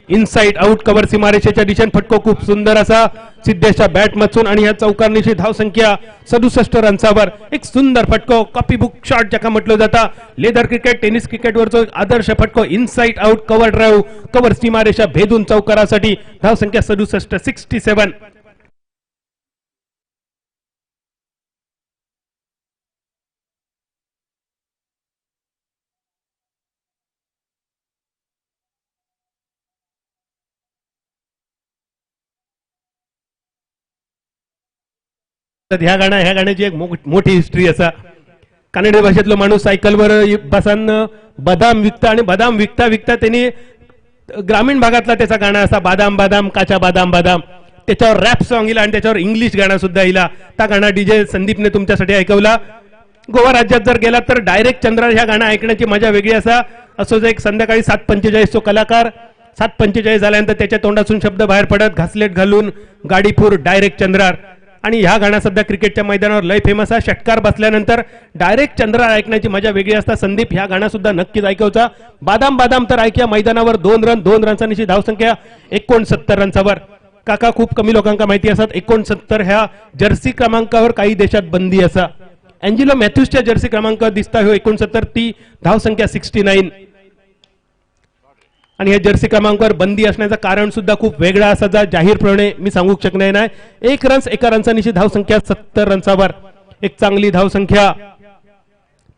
इनसाइड आउट कव्हर सीमारेषेच्या दिशेने फटको खूप सुंदर असा सिद्धेशच्या बॅट मधून आणि या चौकारनीची धावसंख्या 67 रन्सावर. एक सुंदर फटको कॉपी बुक शॉट ज्याका म्हटलं जाता. लेदर क्रिकेट टेनिस क्रिकेटवरचा एक आदर्श फटको inside out cover drive cover सीमारेषा भेदून चौकारासाठी. धावसंख्या 67 67. ह्या गाण्याची एक मोठी हिस्ट्री असा. कन्नडी भाषेतलो माणूस सायकलवर बसान बदाम विकता आणि बदाम विकता विकता त्यांनी ग्रामीण भागातला त्याचा गाणं असा बादाम बादाम काचा बादाम बादाम त्याच्यावर रॅप सॉंग इला आणि त्याच्यावर इंग्लिश गाणं सुद्धा इला. त्या गाणं डीजे संदीपने तुमच्यासाठी ऐकवला. गोवा राज्यात जर गेला तर डायरेक्ट चंद्रा ह्या गाणं ऐकण्याची मजा वेगळी असा. असोच एक संध्याकाळी 7:45 तो कलाकार 7:45 झाल्यानंतर त्याच्या तोंडातून शब्द बाहेर पडत घासलेट घालून गाडीपूर डायरेक्ट चंद्रार. आणि ह्या गाणं सध्या क्रिकेटच्या मैदानावर लय फेमस आहे. षटकार बसल्यानंतर डायरेक्ट चंद्रार ऐकण्याची मजा वेगळी असता. संदीप ह्या गाणं सुद्धा नक्कीच ऐकवचा. बादाम बादाम तर ऐकूया मैदानावर 2 रनची धावसंख्या 69 रनच्यावर. काका खूप कमी लोकांना माहिती असतात 69 ह्या जर्सी क्रमांकावर काही देशात बंदी असा. अँजेलो मॅथ्यूजच्या जर्सी क्रमांक दिसता हो 69 ती धावसंख्या 69. आणि या जर्सी क्रमांकावर बंदी असण्याचं कारण सुद्धा खूप वेगळा असा जाहीरपणे मी सांगू शकणार नाही. 1 रन्स एका रनचा धावसंख्या 70 रनच्यावर. एक चांगली धावसंख्या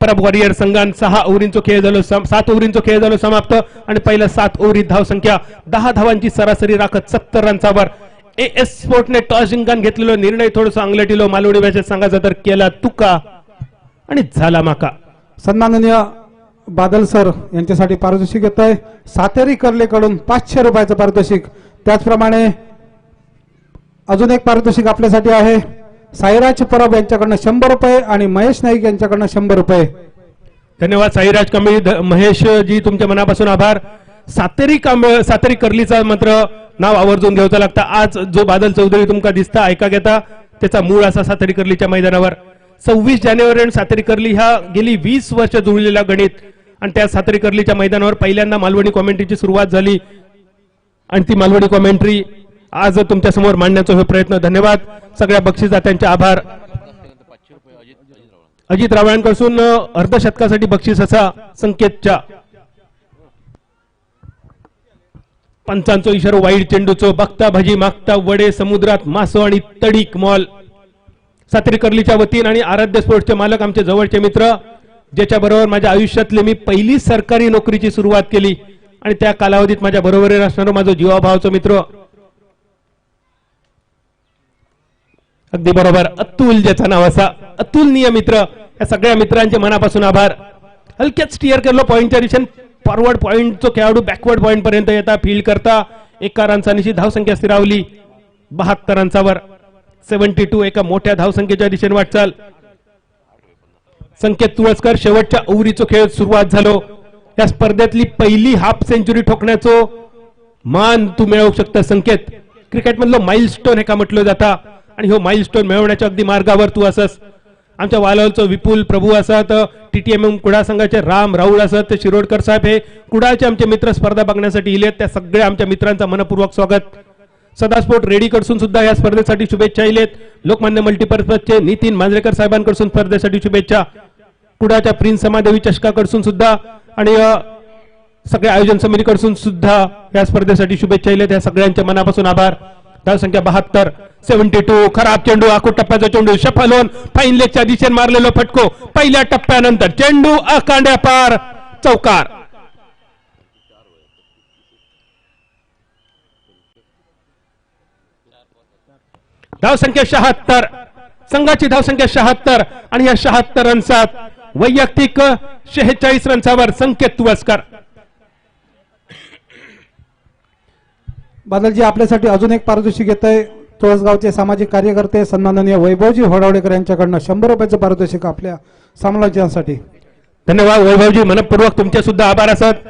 परब वॉरियर संघान 6 ओव्हरींचा खेळ झालो 7 ओव्हरींचा खेळ झालो समाप्त. आणि पहिल्या 7 ओव्हरीत धावसंख्या 10 धावांची सरासरी राखत 70 रनच्यावर. एएस स्पोर्टने टॉस जिंकून घेतलेला निर्णय थोडंसं अंगलटीलो मालवणी भाषेत सांगायचा तर केला तुका आणि झाला माका. सन्माननीय बादल सर यांच्यासाठी पारितोषिक येत आहे सातेरी कर्लेकडून 500 रुपयाचं पारितोषिक. त्याचप्रमाणे अजून एक पारितोषिक आपल्यासाठी आहे साईराज परब यांच्याकडनं 100 रुपये आणि महेश नाईक यांच्याकडनं 100 रुपये. धन्यवाद साईराज कांबळे. महेश जी तुमच्या मनापासून आभार. सातेरी कर्लीचा मात्र नाव आवर्जून घ्यायचं लागतं. आज जो बादल चौधरी तुमका दिसता ऐका घेता त्याचा मूळ असा सातेरी कर्लीच्या मैदानावर 26 जानेवारी सातेरी कर्ली ह्या गेली 20 वर्ष जुळलेला गणित. आणि त्या सातेरी कर्लीच्या मैदानावर पहिल्यांदा मालवणी कॉमेंट्रीची सुरुवात झाली आणि ती मालवणी कॉमेंट्री आज तुमच्या समोर मांडण्याचा प्रयत्न. धन्यवाद सगळ्या बक्षीसदात्यांचे आभार. अजित रावळांकडून अर्धशतकासाठी बक्षीस असा संकेतच्या पंचांचो इशारो वाईड चेंडूचो बघता भाजी मागता वडे समुद्रात मासो आणि तडीक मॉल. सातेरी कर्लीच्या वतीने आणि आराध्य स्पोर्ट्सचे मालक आमचे जवळचे मित्र ज्याच्या बरोबर माझ्या आयुष्यातली मी पहिली सरकारी नोकरीची सुरुवात केली आणि त्या कालावधीत माझ्या बरोबर असणारा माझा जीवाभावाचा मित्र अगदी बरोबर अतुल ज्याचा नाव असा अतुलनीय मित्र. या सगळ्या मित्रांचे मनापासून आभार. हलक्यात स्टिअर केलो पॉइंटच्या दिशेने फॉरवर्ड पॉइंटचा खेळाडू बॅकवर्ड पॉइंट पर्यंत येता फील्ड करता 1 रनचा धावसंख्या स्थिरावली 72 रनच्यावर. 72 एका मोठ्या धावसंख्येच्या दिशेने वाटचाल. संकेत तुळसकर शेवटच्या ओव्हरीचा खेळ सुरुवात झालो. या स्पर्धेतली पहिली हाफ सेंचुरी ठोकण्याचं मान तू मिळवू शकता संकेत. क्रिकेटमधलं माइलस्टोन हे का म्हटलं जाता आणि हो माइलस्टोन मिळवण्याच्या अगदी मार्गावर तू असस. आमच्या वालावलचं विपुल प्रभू असत TTM कुडा संघाचे राम राहुल असत शिरोडकर साहेब हे कुडाचे आमचे मित्र स्पर्धा बघण्यासाठी इलेत. त्या सगळ्या आमच्या मित्रांचा मनपूर्वक स्वागत. सदा स्पोर्ट रेडीकडून सुद्धा या स्पर्धेसाठी शुभेच्छा इलेत. लोकमान्य मल्टीपर्पजचे नितीन मांजरेकर साहेबांकडून स्पर्धेसाठी शुभेच्छा. कुडाच्या प्रिन्स समादेवी चषकाकडून सुद्धा आणि सगळ्या आयोजन समितीकडून सुद्धा या स्पर्धेसाठी शुभेच्छा इलेत. या सगळ्यांच्या मनापासून आभार. धावसंख्या 72. 72 खराब चेंडू आखो टप्प्याचा चेंडू सफल होऊन फाईन लेगच्या दिशेने मारलेलो फटको पहिल्या टप्प्यानंतर चेंडू आकांड्या पार चौकार. धावसंख्या 76 संघाची धावसंख्या 76 आणि या 76 रनसात वैयक्तिक 46 रनच्यावर संकेत तुळसकर. बादलजी आपल्यासाठी अजून एक पारितोषिक येत आहे तुळसगावचे सामाजिक कार्यकर्ते सन्माननीय वैभवजी होडावडेकर यांच्याकडनं 100 रुपयाचं पारितोषिक आपल्या समालोचनासाठी. धन्यवाद वैभवजी. मनपूर्वक तुमचे सुद्धा आभार असत.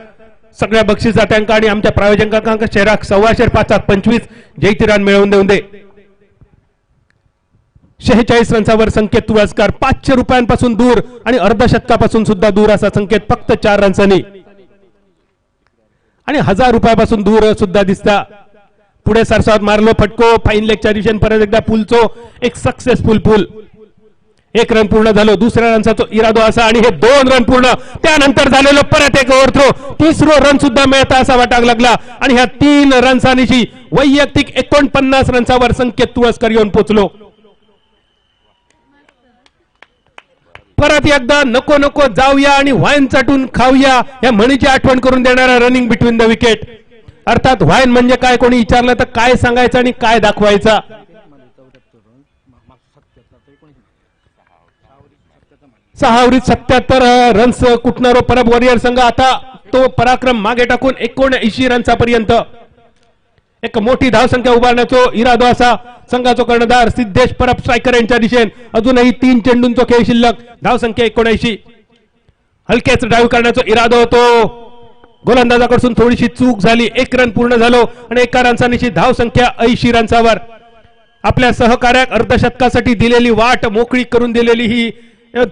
सगळ्या बक्षीसदात्यांका आणि आमच्या प्रायोजकांका शहरात 25 जयतिरान मिळवून देऊन दे. 46 रनच्यावर संकेत तुळसकर 500 रुपयांपासून दूर आणि अर्धशतकापासून सुद्धा दूर असा संकेत फक्त 4 रन्सांनी आणि 1000 रुपयापासून दूर सुद्धा दिसता. पुढे सरसावत मारलो फटको फाईन लेगच्या दिशेने परत एकदा पुलचो एक सक्सेसफुल पुल. 1 रन पूर्ण झालो. दुसऱ्या रनचा इरादो असा आणि हे 2 रन पूर्ण. त्यानंतर झालेलो परत एक ओव्हरथ्रो 3रो रन सुद्धा मिळता असा वाटाक लागला आणि ह्या 3 रनसांनी वैयक्तिक 49 रनच्यावर संकेत तुळसकर येऊन पोचलो. परत एकदा नको नको जाऊया आणि वाईन चाटून खाऊया या म्हणीची आठवण करून देणारा रनिंग बिटवीन द विकेट. अर्थात वाईन म्हणजे काय कोणी विचारलं तर काय सांगायचं आणि काय दाखवायचा. 6 ओव्हरीत 77 रन्स कुटणारो परब वॉरियर संघ आता तो पराक्रम मागे टाकून 79 रनचा पर्यंत एक मोठी धावसंख्या उभारण्याचा इरादो असा संघाचा कर्णधार सिद्धेश परब स्ट्रायकर यांच्या दिशेने. अजूनही 3 चेंडूंचा खेळ शिल्लक. धावसंख्या 79. हलकेच ड्राईव्ह करण्याचा इरादा होतो गोलंदाजाकडून थोडीशी चूक झाली, 1 रन पूर्ण झालो आणि 1 रनसानीची धाव संख्या 80 रनसावर. आपल्या सहकार्याक अर्धशतकासाठी दिलेली वाट मोकळी करून दिलेली ही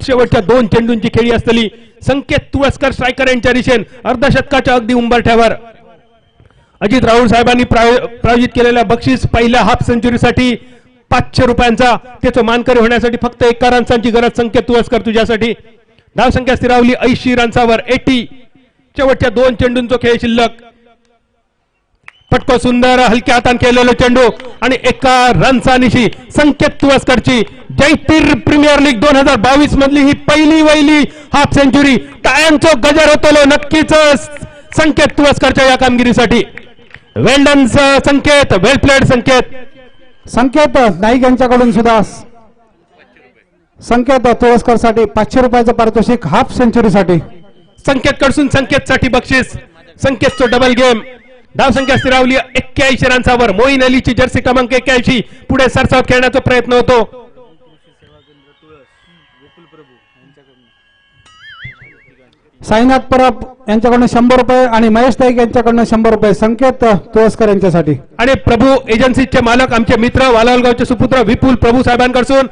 शेवटच्या 2 चेंडूंची खेळी असलेली संकेत तुळसकर स्ट्रायकर यांच्या दिशेन अर्धशतकाच्या अगदी उंबरठ्यावर. अजित राहुल साहेबांनी प्रायोजित केलेल्या बक्षीस पहिल्या हाफ सेंचुरीसाठी 500 रुपयांचा. त्याचं मानकरी होण्यासाठी फक्त 1 रनची गरज. संकेत तुळसकर तुझ्यासाठी. धाव संख्या स्थिरावली 80 रनसावर. 80. शेवटच्या 2 चेंडूंचा खेळ शिल्लक. पटको सुंदर हलक्या हातान केलेलं चेंडू आणि 1 रनसानीशी संकेत तुळसकरची जयतीर प्रीमियर लीग 2022 मधली ही पहिली वहिली हाफ सेंचुरी. टाळ्यांचं गजर होतो नक्कीच संकेत तुळसकरच्या या कामगिरीसाठी. वेल डन संकेत, वेल प्लेड संकेत. संकेत नाईक यांच्याकडून सुद्धा संकेत तुळसकर साठी 500 रुपयाचं पारितोषिक हाफ सेंचुरीसाठी. संकेत कडसून संकेत साठी बक्षीस. संकेतचं डबल गेम. धाव संख्या स्थिरावली 81 रनसावर. मोईन अलीची जर्सी क्रमांक 81 पुढे सरसावत खेळण्याचा प्रयत्न होतो. साईनाथ परब यांच्याकडून 100 रुपये आणि महेश नाईक यांच्याकडून 100 रुपये संकेत तुळसकर यांच्यासाठी. आणि प्रभू एजन्सीचे मालक आमचे मित्र वालावलगावचे सुपुत्र विपुल प्रभू साहेबांकडून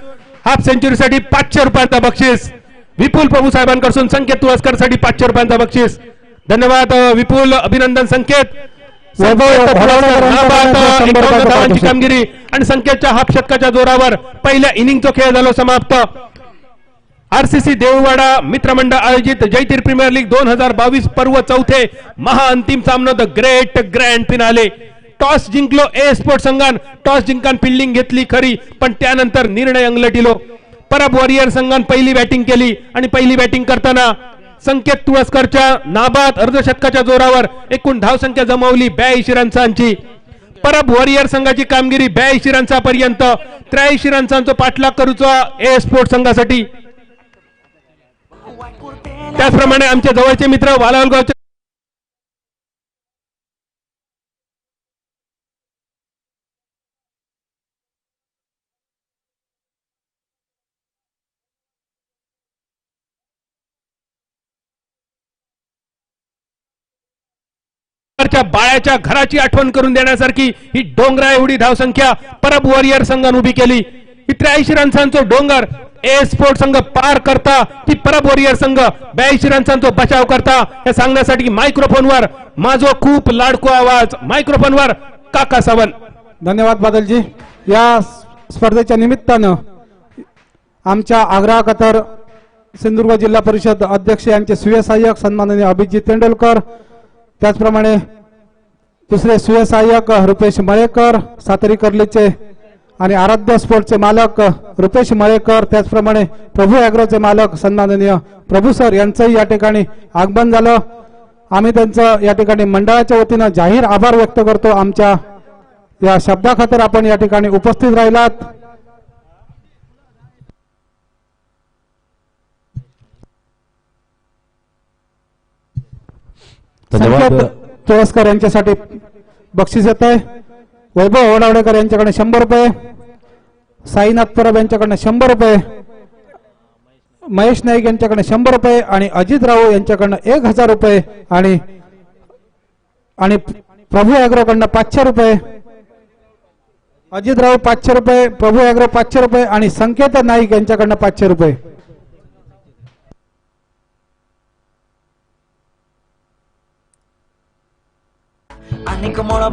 हाफ सेंचुरीसाठी 500 रुपयांचा बक्षीस. विपुल प्रभू साहेबांकडून संकेत तुळसकर साठी 500 रुपयांचा बक्षीस. धन्यवाद विपुल, अभिनंदन संकेत. धावांची कामगिरी आणि संकेतच्या हाफ शतकाच्या जोरावर पहिल्या इनिंगचा खेळ झाला समाप्त. आरसीसी देऊळवाडा मित्रमंडळ आयोजित जयतीर प्रीमियर लीग 2022 पर्व चौथे महाअंतिम सामना the great grand finale. Toss जिंकलो ए स्पोर्ट संघान. टॉस जिंकान फिल्डिंग घेतली खरी, पण त्यानंतर निर्णय अंगलटिलो. परब वॉरियर संघान पहिली बॅटिंग केली आणि पहिली बॅटिंग करताना संकेत तुळसकरच्या नाबाद अर्धशतकाच्या जोरावर एकूण धावसंख्या जमवली 82 रनसांची. परब वॉरियर संघाची कामगिरी 82 रनसापर्यंत 83 रनसांचा पाठलाग करूचा ए स्पोर्ट संघासाठी. त्याचप्रमाणे आमचे जवळचे मित्र वालावलगावचे बाळाच्या घराची आठवण करून देण्यासारखी ही डोंगरा एवढी धावसंख्या परब वॉरियर संघाने उभी केली. ही 83 रनसांचा डोंगर ए स्पोर्ट संघ पार करता की परब वॉरियर संघ 82 रनसांचा बचाव करता हे सांगण्यासाठी मायक्रोफोनवर माझो खूप लाडको आवाज, मायक्रोफोनवर काका सावंत. धन्यवाद बादलजी. या स्पर्धेच्या निमित्तानं आमच्या आग्रा कतर सिंधुदुर्ग जिल्हा परिषद अध्यक्ष यांचे सुयसहाय्यक सन्माननीय अभिजित तेंडुलकर, त्याचप्रमाणे दुसरे सुयसहाय्यक रुपेश मळेकर, सातरी कर्लीचे आणि आराध्य स्पोर्टचे मालक रुपेश मळेकर, त्याचप्रमाणे प्रभू ॲग्रोचे मालक सन्माननीय प्रभू सर यांचंही या ठिकाणी आगमन झालं. आम्ही त्यांचं या ठिकाणी मंडळाच्या वतीनं जाहीर आभार व्यक्त करतो. आमच्या या शब्दाखातर आपण या ठिकाणी उपस्थित राहिलात. संकेत तुळसकर यांच्यासाठी बक्षीस येत आहे. वैभव ओडावडेकर यांच्याकडे 100 रुपये, साईनाथ परब यांच्याकडे 100 रुपये, महेश नाईक यांच्याकडे 100 रुपये आणि अजित राव यांच्याकडनं 1000 रुपये आणि प्रभू ॲग्रोकडनं 500 रुपये. अजित राव 500 रुपये, प्रभू ॲग्रो 500 रुपये आणि संकेत नाईक यांच्याकडनं 500 रुपये. आणि कमोळा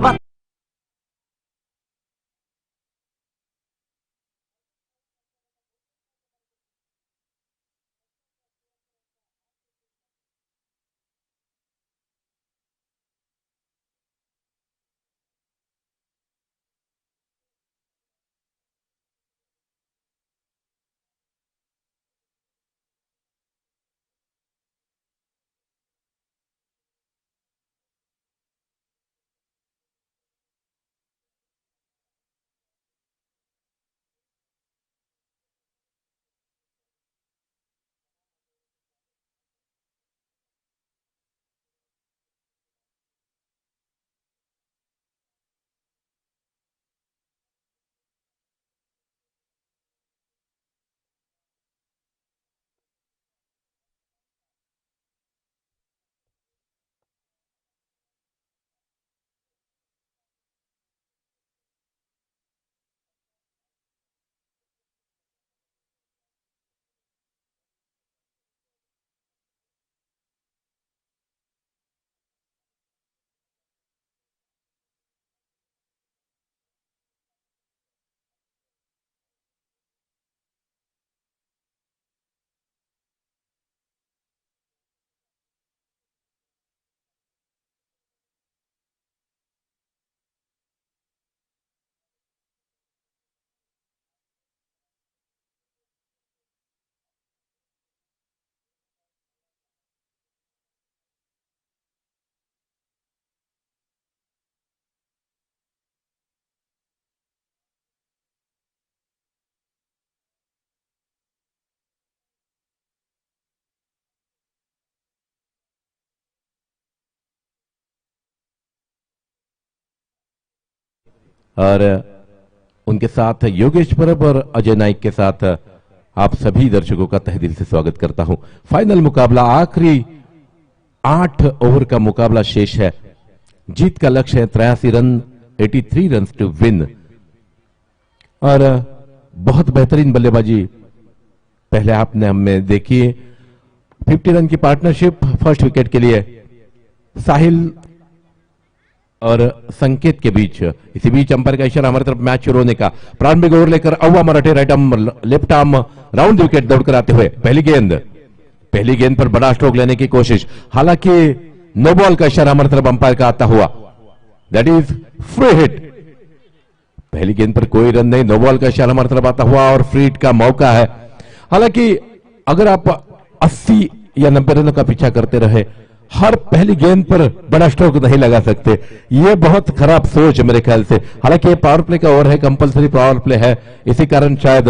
और उनके साथ योगेश परब और अजय नाइक के साथ आप सभी दर्शकों का तहे दिल से स्वागत करता हूं। फाइनल मुकाबला, आखिरी 8 ओवर का मुकाबला शेष है। जीत का लक्ष्य है 83 रन, 83 रन टू विन। और बहुत बेहतरीन बल्लेबाजी पहले आपने हमें देखी। 50 रन की पार्टनरशिप फर्स्ट विकेट के लिए साहिल और संकेत के बीच। इसी बीच अंपायर का इशारा हमारी तरफ मैच शुरू होने का। प्रारंभिक ओवर लेकर Avva Marathe right arm left arm round wicket दौड़कर आते हुए पहली गेंद पर बड़ा स्ट्रोक लेने की कोशिश, हालांकि नो बॉल का इशारा हमारी तरफ अंपायर का आता हुआ, दैट इज फ्री हिट। पहली गेंद पर कोई रन नहीं, नो बॉल का इशारा हमारी तरफ आता हुआ और फ्री हिट का मौका है। हालांकि अगर आप 80 या 90 रनों का पीछा करते रहे, हर पहली गेंद पर बड़ा स्ट्रोक नहीं लगा सकते, यह बहुत खराब सोच मेरे ख्याल से। हालांकि ये पावर प्ले का ओवर है, कंपलसरी पावर प्ले है, इसी कारण शायद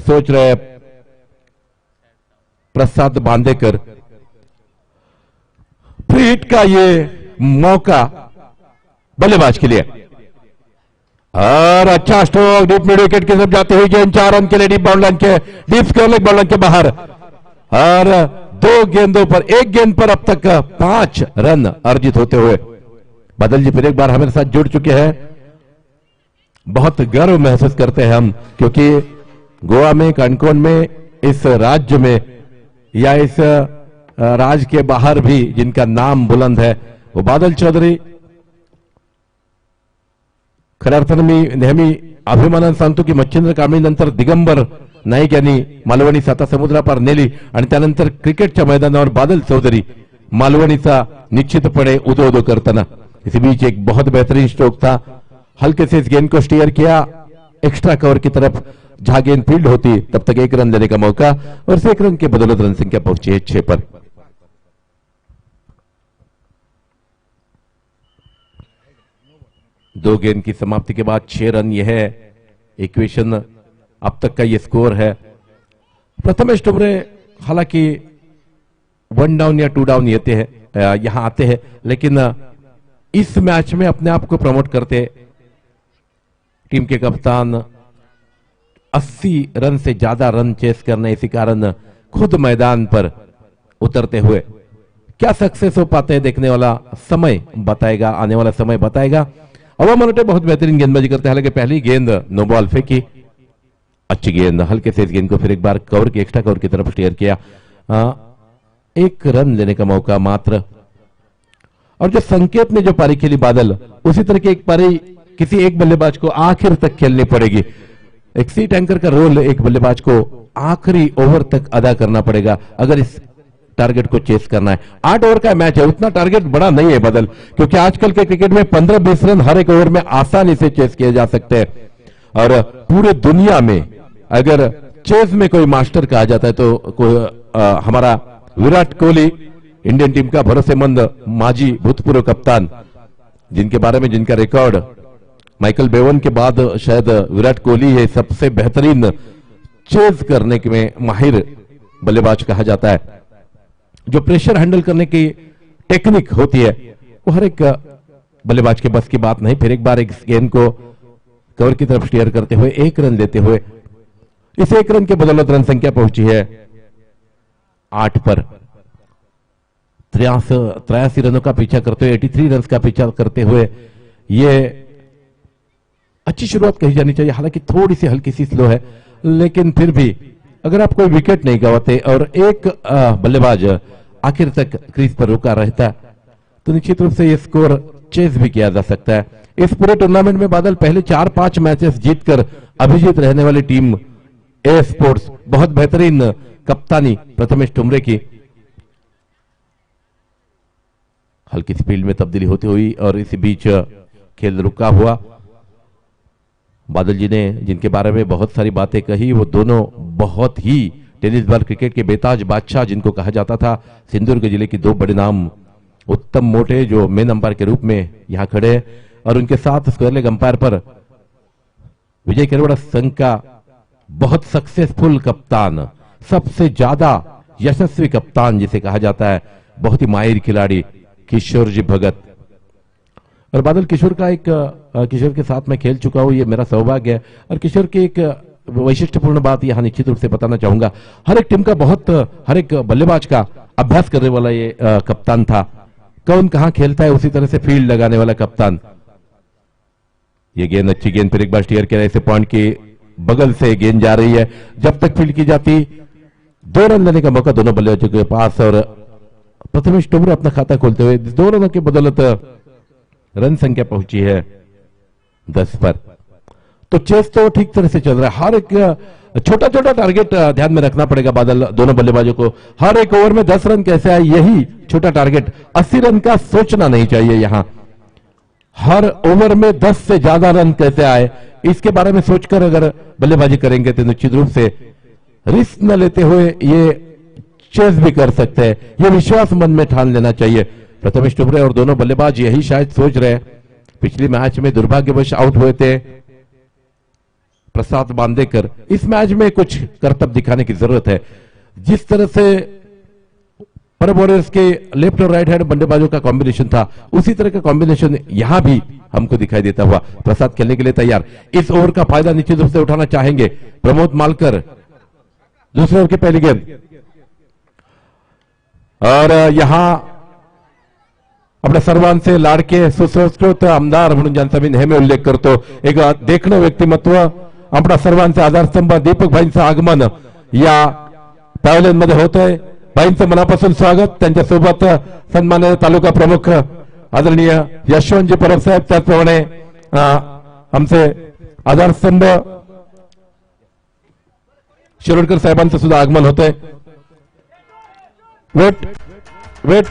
सोच रहे प्रसाद बांदेकर। फ्री हिट का ये मौका बल्लेबाज के लिए और अच्छा स्ट्रोक डीप मिड विकेट की तरफ जाते हुए गेंद 4 रन के लिए डीप बाउंड लाइन के deep square leg bound line के बाहर। और 2 गेंदों पर, 1 गेंद पर अब तक 5 रन अर्जित होते हुए बादल जी फिर एक बार हमारे साथ जुड़ चुके हैं। बहुत गर्व महसूस करते हैं हम, क्योंकि गोवा में, कणकोण में, इस राज्य में या इस राज्य के बाहर भी जिनका नाम बुलंद है वो बादल चौधरी खऱ्या अर्थानं मी नेहमी अभिमानानं सांगतो की मच्छिंद्र कांबळीनंतर दिगंबर नाईक यांनी मालवणी साता समुद्रापार नेली आणि त्यानंतर क्रिकेटच्या मैदानावर बादल चौधरी मालवणीचा निश्चितपणे उदो करताना। इसी बीच एक बहुत बेहतरीन स्ट्रोक था, हल्के से इस गेंद को स्टीयर किया एक्स्ट्रा कवर की तरफ, जहां गेंद फील्ड होती तब तक 1 रन लेने का मौका और 1 रन के बदौलत रन संख्या पहुंची है 6 पर। दो गेंद की समाप्ति के बाद 6 रन, यह है इक्वेशन, अब तक का ये स्कोर है। प्रथमेश टुमरे हालांकि 1 डाउन या 2 डाउन यहां आते हैं, लेकिन इस मैच में अपने आप को प्रमोट करते टीम के कप्तान 80 रन से ज्यादा रन चेस करने, इसी कारण खुद मैदान पर उतरते हुए क्या सक्सेस हो पाते हैं देखने वाला समय बताएगा, आने वाला समय बताएगा। अव्वा मराठे बहुत बेहतरीन गेंदबाजी करते हैं, हालांकि पहली गेंद नो बॉल फेंकी, अच्छी गेंद, हल्के से इस गेंद को फिर एक बार कवर की, एक्स्ट्रा कवर की तरफ स्टीयर किया, 1 रन लेने का मौका मात्र। और जो संकेत ने जो पारी खेली बादल, उसी तरह की एक पारी किसी एक बल्लेबाज को आखिर तक खेलनी पड़ेगी। एक सीट एंकर का रोल एक बल्लेबाज को आखिरी ओवर तक अदा करना पड़ेगा अगर इस टारगेट को चेस करना है। 8 ओवर का मैच है, उतना टारगेट बड़ा नहीं है बदल, क्योंकि आजकल के क्रिकेट में 15-20 रन हर एक ओवर में आसानी से चेस किए जा सकते हैं। और पूरे दुनिया में अगर चेस में कोई मास्टर कहा जाता है तो हमारा विराट कोहली, इंडियन टीम का भरोसेमंद माजी भूतपूर्व कप्तान, जिनके बारे में जिनका रिकॉर्ड माइकल बेवन के बाद शायद विराट कोहली है, सबसे बेहतरीन चेस करने में माहिर बल्लेबाज कहा जाता है। जो प्रेशर हैंडल करने की टेक्निक होती है वो हर एक बल्लेबाज के बस की बात नहीं। फिर एक बार एक गेंद को कवर की तरफ स्टीयर करते हुए 1 रन लेते हुए इस 1 रन के बदौलत रन संख्या पहुंची है 8 पर। 83 रनों का पीछा करते हुए, 83 रन का पीछा करते हुए ये अच्छी शुरुआत कही जानी चाहिए। हालांकि थोड़ी सी हल्की सी स्लो है, लेकिन फिर भी अगर आप कोई विकेट नहीं गवाते और एक बल्लेबाज आखिर तक क्रीज पर रुका रहता तो निश्चित रूप से ये स्कोर चेस भी किया जा सकता है। इस पूरे टूर्नामेंट में बादल पहले 4-5 मैचेस जीतकर अभिजीत रहने वाली टीम ए स्पोर्ट्स, बहुत बेहतरीन कप्तानी प्रथमेश टुमरे की, हल्की स्पीड में तब्दीली होती हुई और इसी बीच खेल रुका हुआ। बादल जी ने जिनके बारे में बहुत सारी बातें कही, वो दोनों बहुत ही टेनिस बॉल क्रिकेट के बेताज बादशाह जिनको कहा जाता था, सिंधुदुर्ग जिले की 2 बड़े नाम उत्तम मोटे जो मेन अंपायर के रूप में यहां खड़े हैं, और उनके साथ स्क्वायर लेग अंपायर पर विजय केरवड़ा संघ का बहुत सक्सेसफुल कप्तान, सबसे ज्यादा यशस्वी कप्तान जिसे कहा जाता है, बहुत ही माहिर खिलाड़ी किशोर जी भगत। और बादल किशोर का एक किशोर के साथ मैं खेल चुका हूं, ये मेरा सौभाग्य है। और किशोर की एक वैशिष्टपूर्ण बात यहां निश्चित रूप से बताना चाहूंगा, हर एक टीम का बहुत हर एक बल्लेबाज का अभ्यास करने वाला ये कप्तान था। कौन कहां खेलता है उसी तरह से फील्ड लगाने वाला कप्तान। ये गेंद अच्छी गेंद, फिर एक बार स्टीयर किया, ऐसे पॉइंट के बगल से गेंद जा रही है, जब तक फील्ड की जाती 2 रन लेने का मौका दोनों बल्लेबाजों के पास। और प्रथमेश टोमरे अपना खाता खोलते हुए 2 रनों की बदौलत रन संख्या पहुंची है 10 पर। तो चेस तो ठीक तरह से चल रहा है। हर एक छोटा छोटा टारगेट ध्यान में रखना पड़ेगा बादल दोनों बल्लेबाजों को। हर एक ओवर में 10 रन कैसे आए, यही छोटा टारगेट। 80 रन का सोचना नहीं चाहिए यहां। हर ओवर में 10 से ज्यादा रन कैसे आए, इसके बारे में सोचकर अगर बल्लेबाजी करेंगे तो निश्चित रूप से रिस्क न लेते हुए ये चेस भी कर सकते हैं। ये विश्वास मन में ठान लेना चाहिए। प्रथमेश टोमरे और दोनों बल्लेबाज यही शायद सोच रहे हैं। पिछले मैच में दुर्भाग्यवश आउट हुए थे प्रसाद बांदेकर। इस मैच में कुछ करतब दिखाने की जरूरत है। जिस तरह से पर बॉलर्स के लेफ्ट और राइट हैंड बल्लेबाजों का कॉम्बिनेशन था, उसी तरह का कॉम्बिनेशन यहां भी हमको दिखाई देता हुआ। प्रसाद खेलने के लिए तैयार। इस ओवर का फायदा निश्चित रूप से उठाना चाहेंगे प्रमोद मालकर। दूसरे ओवर की पहली गेंद और यहां आपल्या सर्वांचे लाडके सुसंस्कृत आमदार म्हणून ज्यांचा मी नेहमी उल्लेख करतो, एक देखणं व्यक्तिमत्व, आपल्या सर्वांचे आधारस्तंभ दीपक भाईंचं आगमन या पॅव्हलियन मध्ये होतंय। भाईंचं मनापासून स्वागत। त्यांच्यासोबत सन्माननीय तालुका प्रमुख आदरणीय यशवंतजी परब साहेब, त्याचप्रमाणे आमचे आधारस्तंभ शिरोडकर साहेबांचं सुद्धा आगमन होतंय। वेट वेट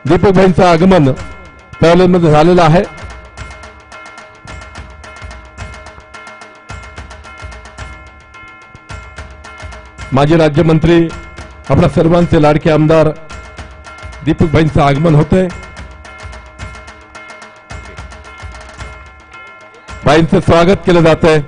दीपक भाईंचं आगमन पॅव्हलियन मध्ये झालेलं आहे। माजी राज्यमंत्री आपल्या सर्वांचे लाडके आमदार दीपक भाईंचं आगमन होतंय। भाईंचं स्वागत केलं जातंय।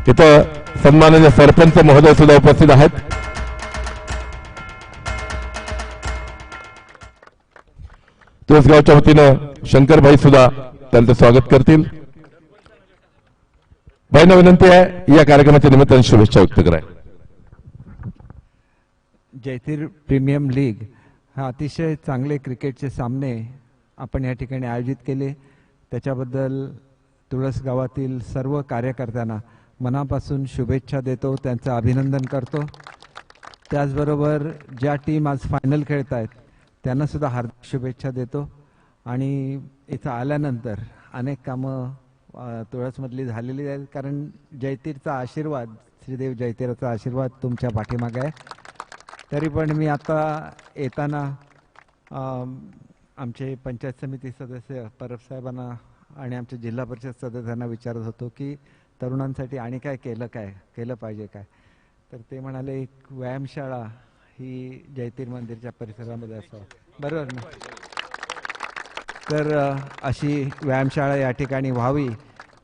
इथं सन्माननीय सरपंच महोदय सुद्धा उपस्थित आहेत. तुळसगावच्या वतीनं शंकरभाई सुद्धा त्यांचं स्वागत करतील. भाईंना विनंती आहे या कार्यक्रमाच्या निमित्ताने शुभेच्छा व्यक्त कराय. जयतीर प्रीमियम लीग हा अतिशय चांगले क्रिकेटचे सामने आपण या ठिकाणी आयोजित केले. त्याच्याबद्दल तुळस गावातील सर्व कार्यकर्त्यांना मनापासून शुभेच्छा देतो, त्यांचं अभिनंदन करतो. त्याचबरोबर ज्या टीम आज फायनल खेळत आहेत त्यांना सुद्धा हार्दिक शुभेच्छा देतो. आणि इथं आल्यानंतर अनेक कामं तुळसमधली झालेली आहेत, कारण जयतीरचा आशीर्वाद, श्रीदेव जयतीराचा आशीर्वाद तुमच्या पाठीमागे आहे. तरी पण मी आता येताना आमचे पंचायत समिती सदस्य परब साहेबांना आणि आमच्या जिल्हा परिषद सदस्यांना विचारत होतो की तरुणांसाठी आणि काय केलं पाहिजे काय. तर ते म्हणाले एक व्यायामशाळा ही जयतीर मंदिरच्या परिसरामध्ये असावं, बरोबर ना. तर अशी व्यायामशाळा या ठिकाणी व्हावी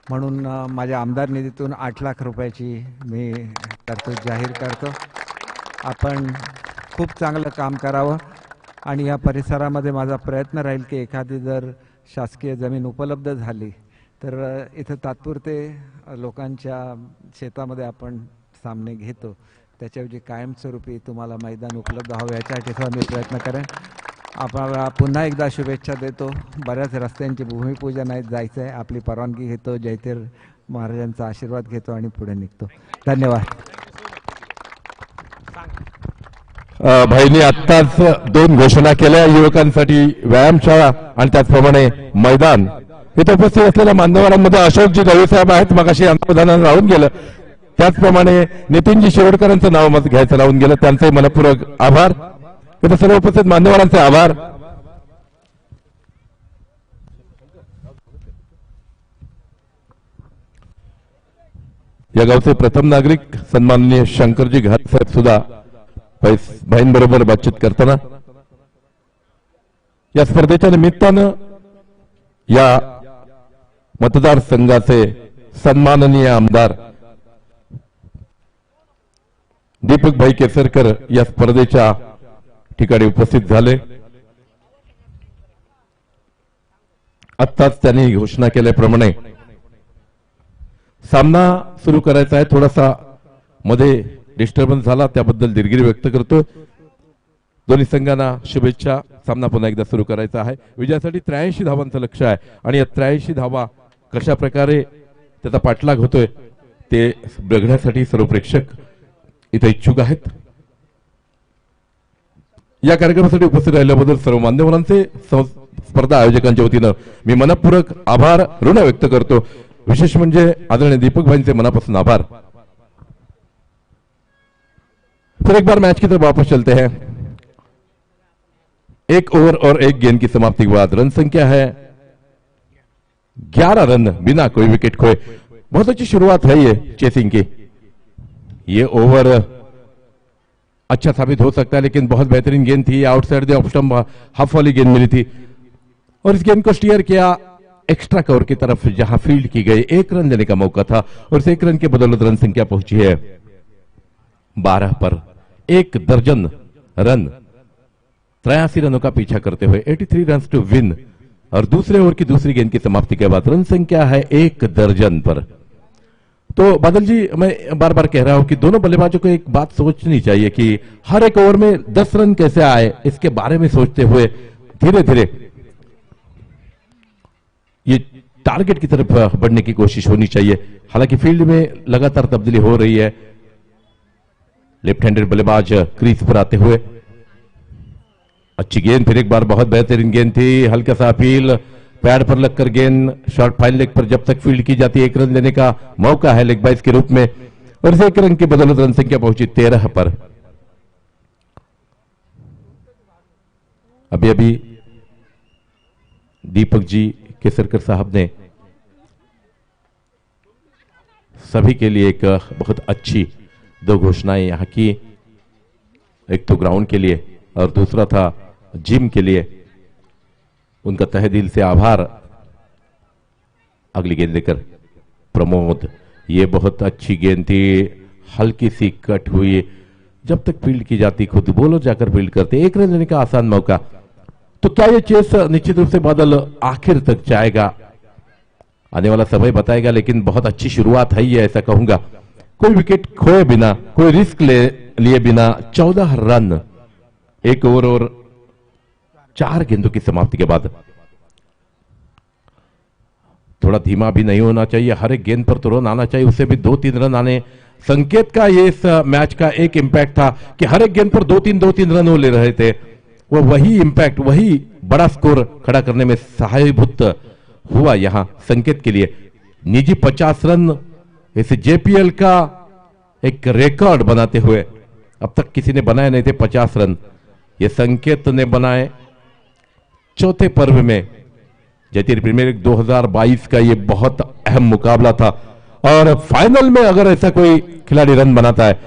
म्हणून माझ्या आमदार निधीतून 8 लाख रुपयाची मी तरतूद जाहीर करतो. आपण खूप चांगलं काम करावं आणि या परिसरामध्ये माझा प्रयत्न राहील की एखादी जर शासकीय जमीन उपलब्ध झाली तर इथं तात्पुरते लोकांच्या शेतामध्ये आपण सामने घेतो, त्याच्याऐवजी कायमस्वरूपी तुम्हाला मैदान उपलब्ध व्हावं याच्यासाठी सुद्धा मी प्रयत्न करेन. आपल्याला पुन्हा एकदा शुभेच्छा देतो. बऱ्याच रस्त्यांची भूमिपूजन आहे, जायचं आहे. आपली परवानगी घेतो, जयतीर महाराजांचा आशीर्वाद घेतो आणि पुढे निघतो. धन्यवाद. भाईंनी आत्ताच 2 घोषणा केल्या, युवकांसाठी व्यायामशाळा आणि त्याचप्रमाणे मैदान. इथे उपस्थित असलेल्या मान्यवरांमध्ये अशोकजी दळवी साहेब आहेत, मगाशी अंतर्धानानं राहून गेलं. त्याचप्रमाणे नितीनजी शिरोडकरांचं नाव घ्यायचं राहून गेलं, त्यांचे मनपूर्वक आभार. इथे सर्व उपस्थित मान्यवरांचे आभार. या गावचे प्रथम नागरिक सन्माननीय शंकरजी घाट साहेब सुद्धा भाईंबरोबर बातचीत करताना या स्पर्धेच्या निमित्तानं या मतदारसंघाचे सन्माननीय आमदार दीपक भाई केसरकर या स्पर्धेच्या ठिकाणी उपस्थित झाले. आत्ताच त्यांनी घोषणा केल्याप्रमाणे सामना सुरू करायचा आहे. थोडासा मध्ये डिस्टर्बन्स झाला, त्याबद्दल दिलगिरी व्यक्त करतो. दोन्ही संघांना शुभेच्छा. सामना पुन्हा एकदा सुरू करायचा आहे. विजयासाठी 83 धावांचं लक्ष आहे आणि या 83 धावा कशा प्रकारे त्याचा पाठलाग होतोय ते बघण्यासाठी सर्व प्रेक्षक इथे इच्छुक आहेत. या कार्यक्रमासाठी उपस्थित राहिल्याबद्दल सर्व मान्यवरांचे स्पर्धा आयोजकांच्या वतीनं मी मनपूर्वक आभार ऋण व्यक्त करतो. विशेष म्हणजे आदरणीय दीपक भाईंचे मनापासून आभार. फिर एक बार मैच की तरफ वापस चलते हैं. 1 ओवर और 1 गेंद की समाप्ति के बाद रन संख्या है 11 रन बिना कोई विकेट खोए. बहुत अच्छी शुरुआत है ये चेसिंग की. ये ओवर अच्छा साबित हो सकता है, लेकिन बहुत बेहतरीन गेंद थी. Outside the off stump half वाली गेंद मिली थी और इस गेंद को स्टीयर किया एक्स्ट्रा कवर की तरफ जहां फील्ड की गई. 1 रन देने का मौका था और इस 1 रन के बदौलत रन संख्या पहुंची है 12 पर. 1 दर्जन रन 83 रनों का पीछा करते हुए 83 रन टू विन. और दूसरे ओवर की दूसरी गेंद की समाप्ति के बाद रन संख्या है 1 दर्जन पर. तो बादल जी, मैं बार बार कह रहा हूं कि दोनों बल्लेबाजों को एक बात सोचनी चाहिए कि हर एक ओवर में 10 रन कैसे आए, इसके बारे में सोचते हुए धीरे धीरे ये टारगेट की तरफ बढ़ने की कोशिश होनी चाहिए. हालांकि फील्ड में लगातार तब्दीली हो रही है. लेफ्ट हैंडेड बल्लेबाज क्रीज पर आते हुए अच्छी गेंद, फिर एक बार बहुत बेहतरीन गेंद थी. हल्का सा अपील, पैड पर लगकर गेंद शॉर्ट फाइन लेग पर जब तक फील्ड की जाती है 1 रन लेने का मौका है लेग बाइस के रूप में. और इस 1 रन की बदौलत रन संख्या पहुंची 13 पर. अभी अभी दीपक जी केसरकर साहब ने सभी के लिए एक बहुत अच्छी 2 घोषणाएं यहां की. एक तो ग्राउंड के लिए और दूसरा था जिम के लिए. उनका तहे दिल से आभार. अगली गेंद लेकर प्रमोद ये बहुत अच्छी गेंद थी, हल्की सी कट हुई, जब तक फील्ड की जाती खुद बॉलर जाकर फील्ड करते, 1 रन लेने का आसान मौका। तो क्या ये चेस निश्चित रूप से बादल आखिर तक जाएगा, आने वाला समय बताएगा, लेकिन बहुत अच्छी शुरुआत है ये, ऐसा कहूंगा। कोई विकेट खोए बिना, कोई रिस्क लिए बिना 14 रन 1 ओवर और 4 गेंदों की समाप्ति के बाद। थोड़ा धीमा भी नहीं होना चाहिए, हर एक गेंद पर तो रन आना चाहिए, उससे भी 2-3 रन आने। संकेत का ये इस मैच का एक इंपैक्ट था कि हर एक गेंद पर 2-3 रन वो ले रहे थे, वो वही इंपैक्ट, वही बड़ा स्कोर खड़ा करने में सहायभूत हुआ यहां संकेत के लिए। निजी 50 रन इस जेपीएल का एक रिकॉर्ड बनाते हुए, अब तक किसी ने बनाए नहीं थे 50 रन, ये संकेत ने बनाए। चौथे पर्व में जयतीर प्रीमियर लीग 2022 का ये बहुत अहम मुकाबला था, और फाइनल में अगर ऐसा कोई खिलाड़ी रन बनाता है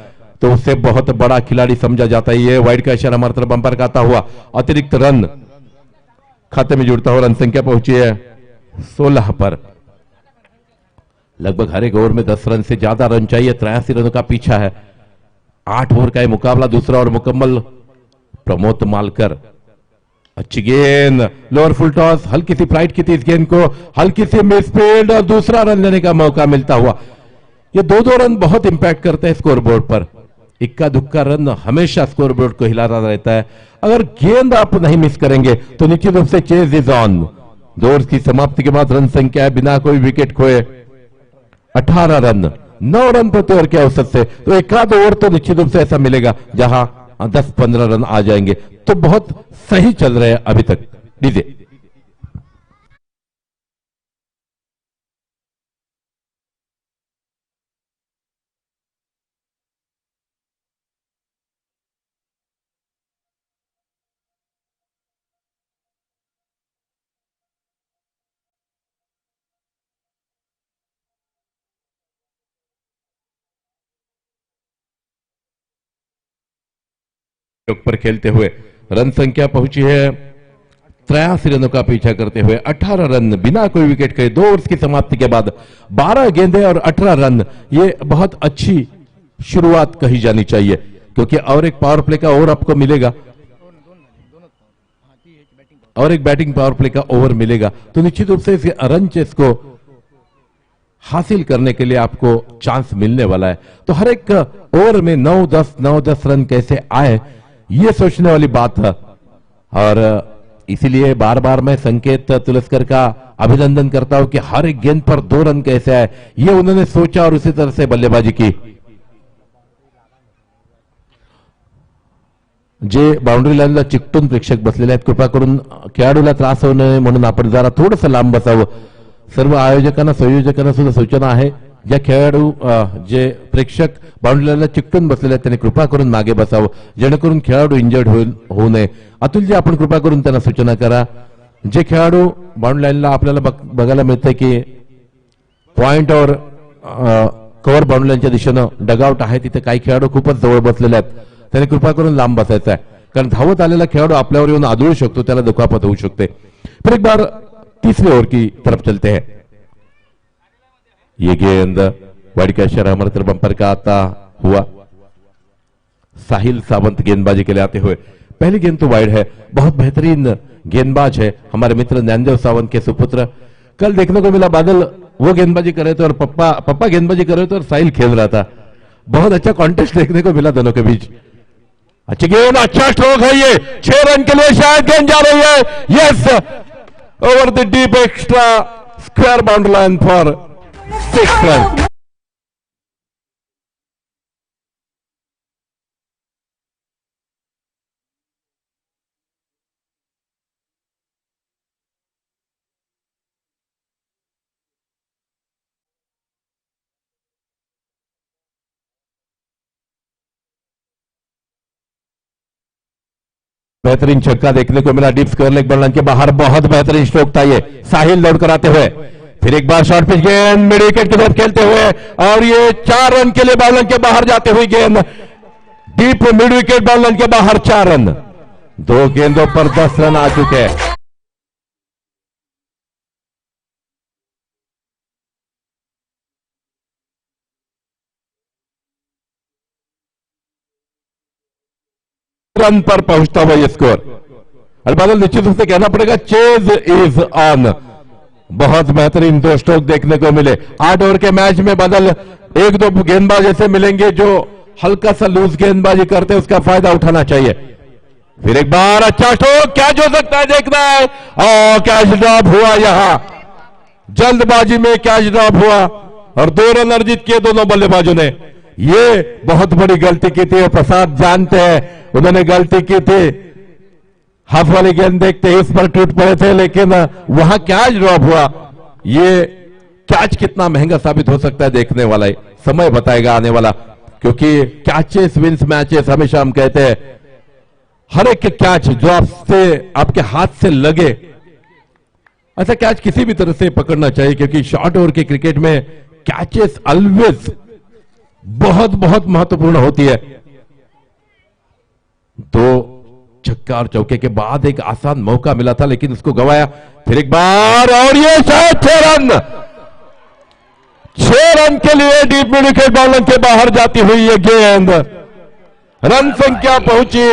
तो उससे बहुत बड़ा खिलाड़ी समझा जाता है। ये वाइड का इशारा हमारे तरफ बंपर का आता हुआ अतिरिक्त रन खाते में जुड़ता हुआ, रन संख्या पहुंची है 16 पर। लगभग हर एक ओवर में 10 रन से ज्यादा रन चाहिए, 83 रनों का पीछा है। 8 ओवर का मुकाबला, दूसरा ओवर मुकम्मल। प्रमोद मालकर, अच्छी गेंद, लोअर फुल टॉस, हल्की सी फ्लाइट की थी इस गेंद को, हल्की सी मिसफील्ड और दूसरा रन लेने का मौका मिलता हुआ। ये 2-2 रन बहुत इंपैक्ट करते हैं स्कोरबोर्ड पर। इक्का दुक्का रन हमेशा स्कोरबोर्ड को हिलाता रहता है। अगर गेंद आप नहीं मिस करेंगे तो निश्चित रूप से चेज इज ऑन। 2 ओवर की समाप्ति के बाद रन संख्या है बिना कोई विकेट खोए 18 रन, 9 रन प्रति ओवर के औसत से। तो एक आध ओवर तो निश्चित रूप से ऐसा मिलेगा जहां 10-15 रन आ जाएंगे, तो बहुत सही चल रहे हैं अभी तक। डीजे पर खेलते हुए रन संख्या पहुंची है 83 रनों का पीछा करते हुए 18 रन बिना कोई विकेट के 2 ओवर्स की समाप्ति के बाद 12 गेंदें और 18 रन। ये बहुत अच्छी शुरुआत कही जानी चाहिए, क्योंकि और एक पावर प्ले का ओवर आपको मिलेगा, और एक बैटिंग पावर प्ले का ओवर मिलेगा, तो निश्चित रूप से इस रन चेस को हासिल करने के लिए आपको चांस मिलने वाला है। तो हर एक ओवर में 9-10 रन कैसे आए, ये सोचने वाली बात है। और इसीलिए बार बार मैं संकेत तुलस्कर का अभिनंदन करता हूं कि हर एक गेंद पर 2 रन कैसे आए, ये उन्होंने सोचा और उसी तरह से बल्लेबाजी की। जे बाउंड्री लाईनला चिकटून प्रेक्षक बसलेले आहेत, कृपा करून खेळाडूला त्रास होऊ नये म्हणून आपण जरा थोडंसं लांब बसावं। सर्व आयोजकांना संयोजकांना सुद्धा सूचना आहे, ज्या खेळाडू जे प्रेक्षक बाउंड्री लाईनला चिकटून बसलेले आहेत त्यांनी कृपा करून मागे बसावं, जेणेकरून खेळाडू इंजर्ड होऊ नये। अतुलजी, आपण कृपा करून त्यांना सूचना करा। जे खेळाडू बाउंड्री लाईनला आपल्याला बघायला मिळतंय की पॉइंट और कव्हर बाउंड्री लाईनच्या दिशेनं डगआउट आहे, तिथे काही खेळाडू खूपच जवळ बसलेले आहेत, त्यांनी कृपा करून लांब बसायचं आहे, कारण धावत आलेला खेळाडू आपल्यावर येऊन आदळू शकतो, त्याला दुखापत होऊ शकते। फिर एक बार तीसरे ओवर की तरफ चलते हैं। ये गेंद वाइड का इशारा हमारे तरफ बंपर का आता हुआ, साहिल सावंत गेंदबाजी के लिए आते हुए। पहली गेंद तो वाइड है, बहुत बेहतरीन गेंदबाज है हमारे मित्र ज्ञानदेव सावंत के सुपुत्र। कल देखने को मिला बादल वो गेंदबाजी कर रहे थे और पप्पा गेंदबाजी कर रहे थे और साहिल खेल रहा था। बहुत अच्छा कॉन्टेस्ट देखने को मिला दोनों के बीच। अच्छी गेंद, अच्छा स्ट्रोक है ये, 6 रन के लिए शायद गेंद जा रही है। Yes, over the deep extra square boundary line for 6 run. बेहतरीन छक्का देखने को मिला डीप स्क्वायर लेग बॉल के बाहर, बहुत बेहतरीन स्ट्रोक था ये साहिल दौड़ कर आते हुए। फिर एक बार शॉर्ट पिच गेंद मिड विकेट की तरफ खेलते हुए, और ये 4 रन के लिए बॉल के बाहर जाते हुए गेंद डीप मिड विकेट बॉल के बाहर 4 रन। 2 गेंदों पर 10 रन आ चुके हैं। रन पर पहुंचता हुआ ये स्कोर। और बादल निश्चित रूप से कहना पड़ेगा चेज इज ऑन। बहुत बेहतरीन 2 स्ट्रोक देखने को मिले 8 ओवर के मैच में। बादल 1-2 गेंदबाज ऐसे मिलेंगे जो हल्का सा लूज गेंदबाजी करते हैं, उसका फायदा उठाना चाहिए। फिर एक बार अच्छा स्ट्रोक, कैच हो सकता है देखना है। और कैच ड्रॉप हुआ, यहां जल्दबाजी में कैच ड्रॉप हुआ और 2 रन अर्जित किए दोनों बल्लेबाजों ने। ये बहुत बड़ी गलती की थी और प्रसाद जानते हैं उन्होंने गलती की थी। हाथ वाली गेंद देखते ही इस पर टूट पड़े थे, लेकिन वहां कैच ड्रॉप हुआ। ये कैच कितना महंगा साबित हो सकता है देखने वाला ही समय बताएगा आने वाला, क्योंकि कैचेस विंस मैचेस। हमेशा हम कहते हैं हर एक कैच जो आपके हाथ से लगे, ऐसा कैच किसी भी तरह से पकड़ना चाहिए, क्योंकि शॉर्ट ओवर के क्रिकेट में कैचेस ऑलवेज बहुत बहुत महत्वपूर्ण होती है। 2 छक्का और चौके के बाद एक आसान मौका मिला था, लेकिन उसको गंवाया। फिर एक बार और ये शायद 6 रन। 6 रन के लिए डीप मिड विकेट बॉलर के बाहर जाती हुई ये गेंद। रन संख्या पहुंची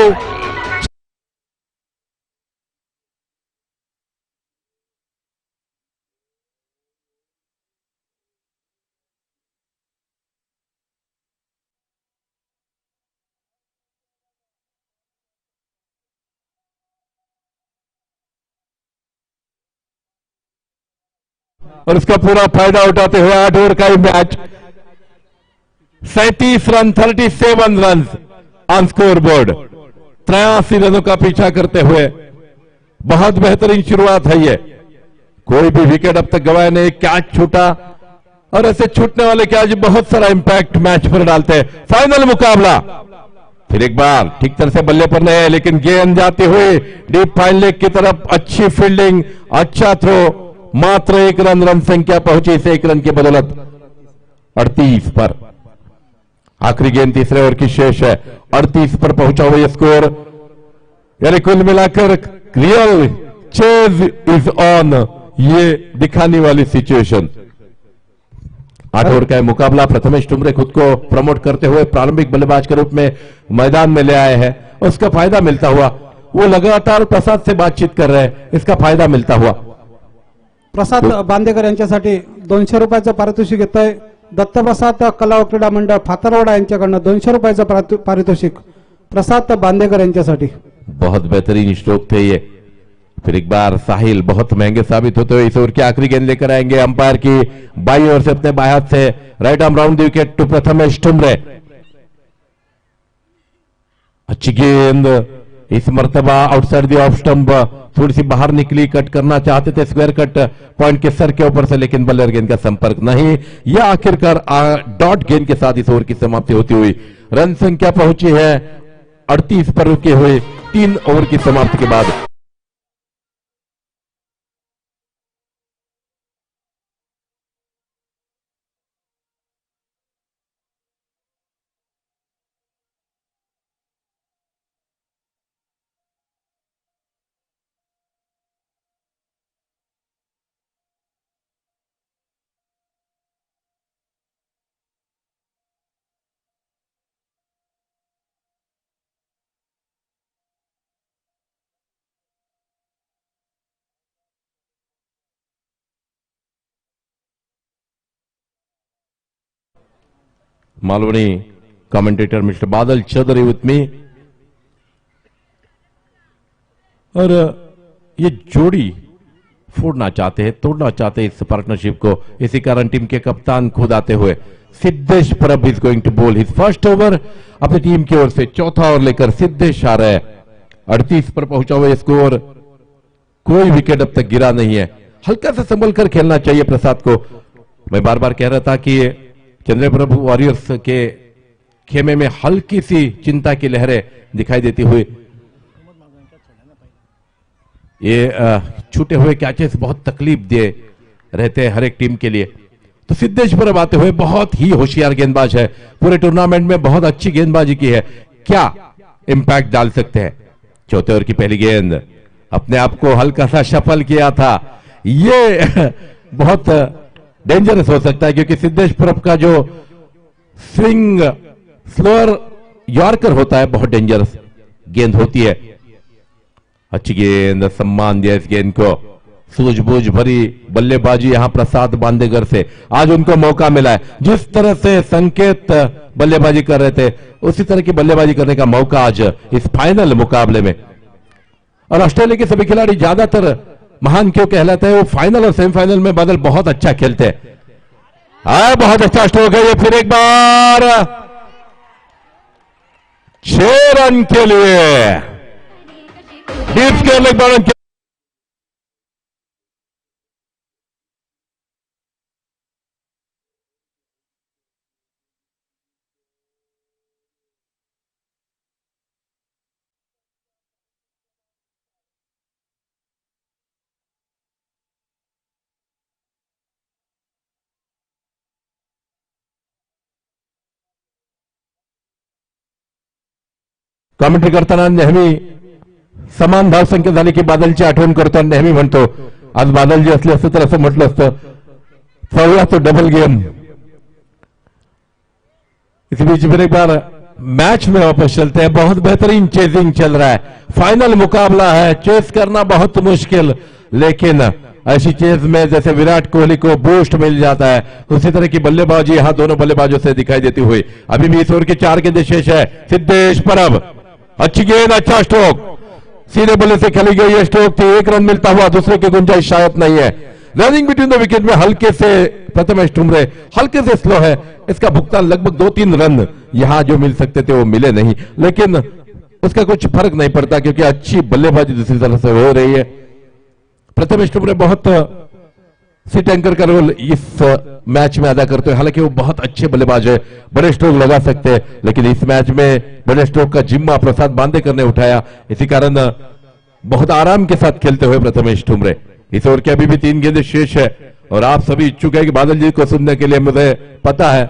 और उसका पूरा फायदा उठाते हुए 8 ओवर का match. 37 run 37 run on score board. 83 रनों का पीछा करते हुए बहुत बेहतरीन शुरुआत है ये। कोई भी विकेट अब तक गंवाया नहीं, कैच छूटा और ऐसे छूटने वाले कैच बहुत सारा इंपैक्ट मैच पर डालते हैं। फाइनल मुकाबला फिर एक बार ठीक तरह से बल्ले पर नहीं है, लेकिन गेंद जाती हुई डीप फाइन लेग की तरफ। अच्छी फील्डिंग, अच्छा थ्रो, मात्र 1 रन। रन संख्या पहुंची इस 1 रन की बदौलत 38 पर। आखिरी गेंद तीसरे ओवर की शेष है। 38 पर पहुंचा हुआ ये स्कोर, यानी कुल मिलाकर रियल चेज इज ऑन ये दिखाने वाली सिचुएशन। 8 ओवर का मुकाबला। प्रथमेश टुमरे खुद को प्रमोट करते हुए प्रारंभिक बल्लेबाज के रूप में मैदान में ले आए हैं। उसका फायदा मिलता हुआ वो लगातार प्रसाद से बातचीत कर रहे हैं, इसका फायदा मिलता हुआ। प्रसाद बांदेकर यांच्यासाठी 200 रुपयाचं पारितोषिक येत आहे। दत्तप्रसाद कला व क्रीडा मंडळ फातरवाडा यांच्याकडनं 200 रुपयाचं पारितोषिक प्रसाद बांदेकर यांच्यासाठी। बहुत बेहतरीन स्ट्रोक थे ये। फिर एक बार साहिल बहुत महंगे साबित होते हुए इस ओवर की आखिरी गेंद लेकर आएंगे। अंपायर की बाई ओर से अपने बाएं हाथ से right arm round the wicket to Prathamesh Tumre. अच्छी गेंद इस मर्तबा आउटसाइड द ऑफ स्टंप, थोड़ी सी बाहर निकली, कट करना चाहते थे स्क्वायर कट पॉइंट के सर के ऊपर से, लेकिन बल्लेर गेंद का संपर्क नहीं। यह आखिरकार डॉट गेंद के साथ इस ओवर की समाप्ति होती हुई रन संख्या पहुंची है 38 पर रुके हुए 3 ओवर की समाप्ति के बाद। Malvani commentator mister Badal Chaudhary with me. और ये जोड़ी फोड़ना चाहते हैं, तोड़ना चाहते हैं इस पार्टनरशिप को। इसी कारण टीम के कप्तान खुद आते हुए Siddhesh Parab is going to bowl his first over. अपनी टीम की ओर से चौथा ओवर लेकर सिद्धेश आ रहे हैं। 38 पर पहुंचा हुआ स्कोर, कोई विकेट अब तक गिरा नहीं है। हल्का सा संभल कर खेलना चाहिए प्रसाद को। मैं बार बार कह रहा था कि चंद्र प्रभु वॉरियर्स के खेमे में हल्की सी चिंता की लहरें दिखाई देती हुई। ये छूटे हुए कैचेस बहुत तकलीफ दे रहते हैं हर एक टीम के लिए। तो सिद्धेश परब आते हुए बहुत ही होशियार गेंदबाज है, पूरे टूर्नामेंट में बहुत अच्छी गेंदबाजी की है। क्या इंपैक्ट डाल सकते हैं। चौथे ओवर की पहली गेंद, अपने आप को हल्का सा शफल किया था। ये बहुत डेंजरस हो सकता है, क्योंकि सिद्धेश परब का जो स्विंग स्लोअर यॉर्कर होता है बहुत डेंजरस। गेंद होती है। अच्छी गेंद, सम्मान दिया इस गेंद को। सूझबूझ भरी बल्लेबाजी यहां प्रसाद बांदेगर से आज उनको मौका मिला है। जिस तरह से संकेत बल्लेबाजी कर रहे थे उसी तरह की बल्लेबाजी करने का मौका आज इस फाइनल मुकाबले में। और ऑस्ट्रेलिया के सभी खिलाड़ी ज्यादातर महान क्यों कहलाते हैं, वो फाइनल और सेमीफाइनल में बादल बहुत अच्छा खेलते हैं। बहुत अच्छा स्ट्रोक है ये, फिर एक बार 6 रन के लिए डीप स्केल एक बार कॉमेंट्री करताना नेहमी समान धाव संख्या झाली की बादलची आठवण करतो आणि नेहमी म्हणतो आज बादलजी असले असते तर असं म्हटलं असतं, सवला तो डबल गेम। इस बीच फिर एक बार मैच में वापस चलते हैं। बहुत बेहतरीन चेजिंग चल रहा है, फाइनल मुकाबला है, चेस करना बहुत मुश्किल, लेकिन ऐसी चेज में जैसे विराट कोहली को बूस्ट मिल जाता है उसी तरह की बल्लेबाजी यहां दोनों बल्लेबाजों से दिखाई देती हुई। अभी भी इस ओवर के 4 गेंदें शेष है। सिद्धेश परब, अच्छी गेंद, अच्छा स्ट्रोक, सीधे बल्ले से खेली गई ये स्ट्रोक थी। 1 रन मिलता हुआ, दूसरे की गुंजाइश शायद नहीं है। रनिंग बिटवीन द विकेट में हल्के से प्रथमेश ठुमरे हल्के से स्लो है, इसका भुगतान लगभग 2-3 रन यहां जो मिल सकते थे वो मिले नहीं, लेकिन उसका कुछ फर्क नहीं पड़ता क्योंकि अच्छी बल्लेबाजी दूसरी तरफ से हो रही है। प्रथमेश ठुमरे बहुत सीट एंकर का रोल इस मैच में अदा करते हैं। हालांकि वो बहुत अच्छे बल्लेबाज है, बड़े स्ट्रोक लगा सकते हैं, लेकिन इस मैच में बड़े स्ट्रोक का जिम्मा प्रसाद बांदेकर ने उठाया, इसी कारण बहुत आराम के साथ खेलते हुए प्रथमेश ठुमरे। इस ओवर के अभी भी 3 गेंदें शेष है और आप सभी इच्छुक है कि बादल जी को सुनने के लिए मुझे पता है।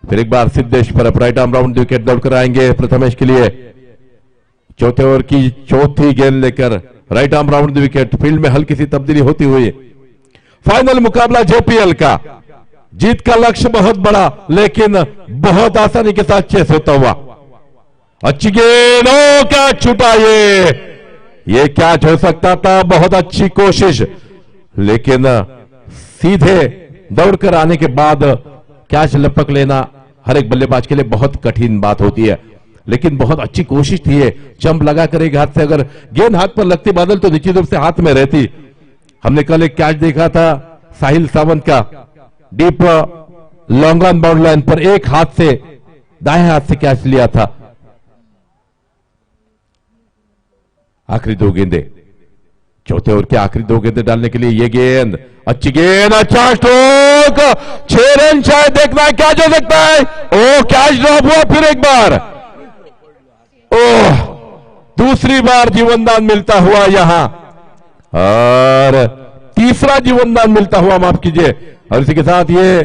फिर एक बार सिद्धेश पर राइट आर्म राउंड विकेट दौड़कर आएंगे प्रथमेश के लिए। चौथे ओवर की चौथी गेंद लेकर right arm round wicket. Field में हल्की सी तब्दीली होती हुई। फाइनल मुकाबला जेपीएल का, जीत का लक्ष्य बहुत बड़ा लेकिन बहुत आसानी के साथ चेस होता हुआ। अच्छी गेंद, ओ क्या छूटा ये कैच हो सकता था, बहुत अच्छी कोशिश, लेकिन सीधे दौड़कर आने के बाद कैच लपक लेना हर एक बल्लेबाज के लिए बहुत कठिन बात होती है, लेकिन बहुत अच्छी कोशिश थी ये। जंप लगा कर एक हाथ से अगर गेंद हाथ पर लगती बादल तो निश्चित रूप से हाथ में रहती। हमने कल एक कैच देखा था साहिल सावंत का, deep long on bound line पर एक हाथ से दाएं हाथ से कैच लिया था। आखिरी 2 गेंदें, चौथे ओवर के आखिरी 2 गेंदें डालने के लिए ये गेंद, अच्छी गेंद, अच्छा स्ट्रोक, 6 रन शायद देखना है, कैच हो सकता है। ओ कैच ड्रॉप हुआ फिर एक बार, ओह दूसरी बार जीवनदान मिलता हुआ यहां और तीसरा जीवनदान मिलता हुआ, माफ कीजिए, और इसी के साथ ये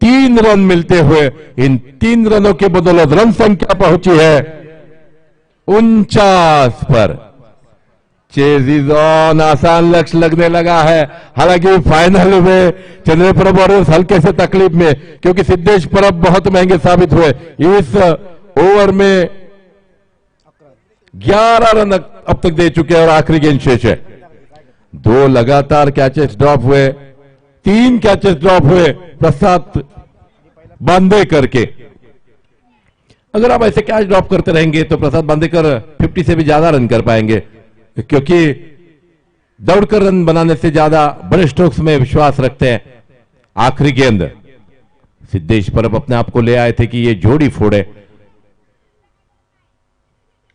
3 रन मिलते हुए इन 3 रनों के बदौलत रन संख्या पहुंची है 49 पर। चेज इज ऑन, आसान लक्ष्य लगने लगा है। हालांकि फाइनल में चंद्र परब वॉरियर्स हल्के से तकलीफ में, क्योंकि सिद्धेश परब बहुत महंगे साबित हुए। इस ओवर में 11 रन अब तक दे चुके हैं और आखिरी गेंद शेष है। 2 लगातार कैचेस ड्रॉप हुए, 3 कैचेस ड्रॉप हुए प्रसाद बांदेकर के। अगर आप ऐसे कैच ड्रॉप करते रहेंगे तो प्रसाद बांदेकर 50 से भी ज्यादा रन कर पाएंगे, क्योंकि दौड़कर रन बनाने से ज्यादा बड़े स्ट्रोक्स में विश्वास रखते हैं। आखिरी गेंद, सिद्धेश परब अपने आप को ले आए थे कि ये जोड़ी फोड़े।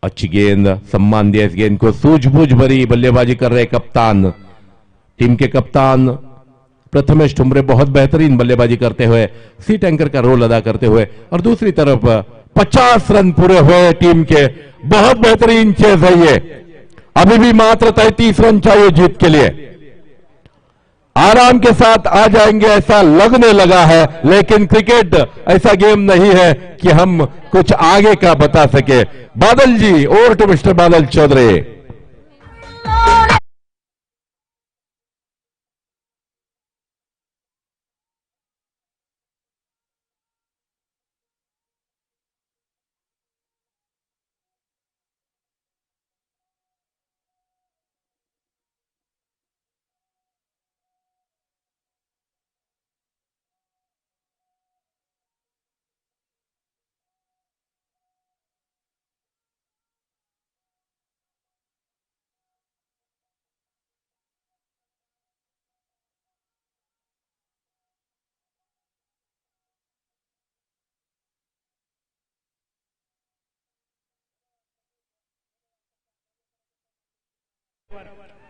अच्छी गेंद, सम्मान दिया इस गेंद को। सूझबूझ भरी बल्लेबाजी कर रहे कप्तान, टीम के कप्तान प्रथमेश ठुमरे बहुत बेहतरीन बल्लेबाजी करते हुए, सीट एंकर का रोल अदा करते हुए, और दूसरी तरफ 50 रन पूरे हुए टीम के। बहुत बेहतरीन चेज है ये। अभी भी मात्र 33 रन चाहिए जीत के लिए। आराम के साथ आ जाएंगे ऐसा लगने लगा है, लेकिन क्रिकेट ऐसा गेम नहीं है कि हम कुछ आगे का बता सके। Badal ji, over to mister Badal Chaudhari.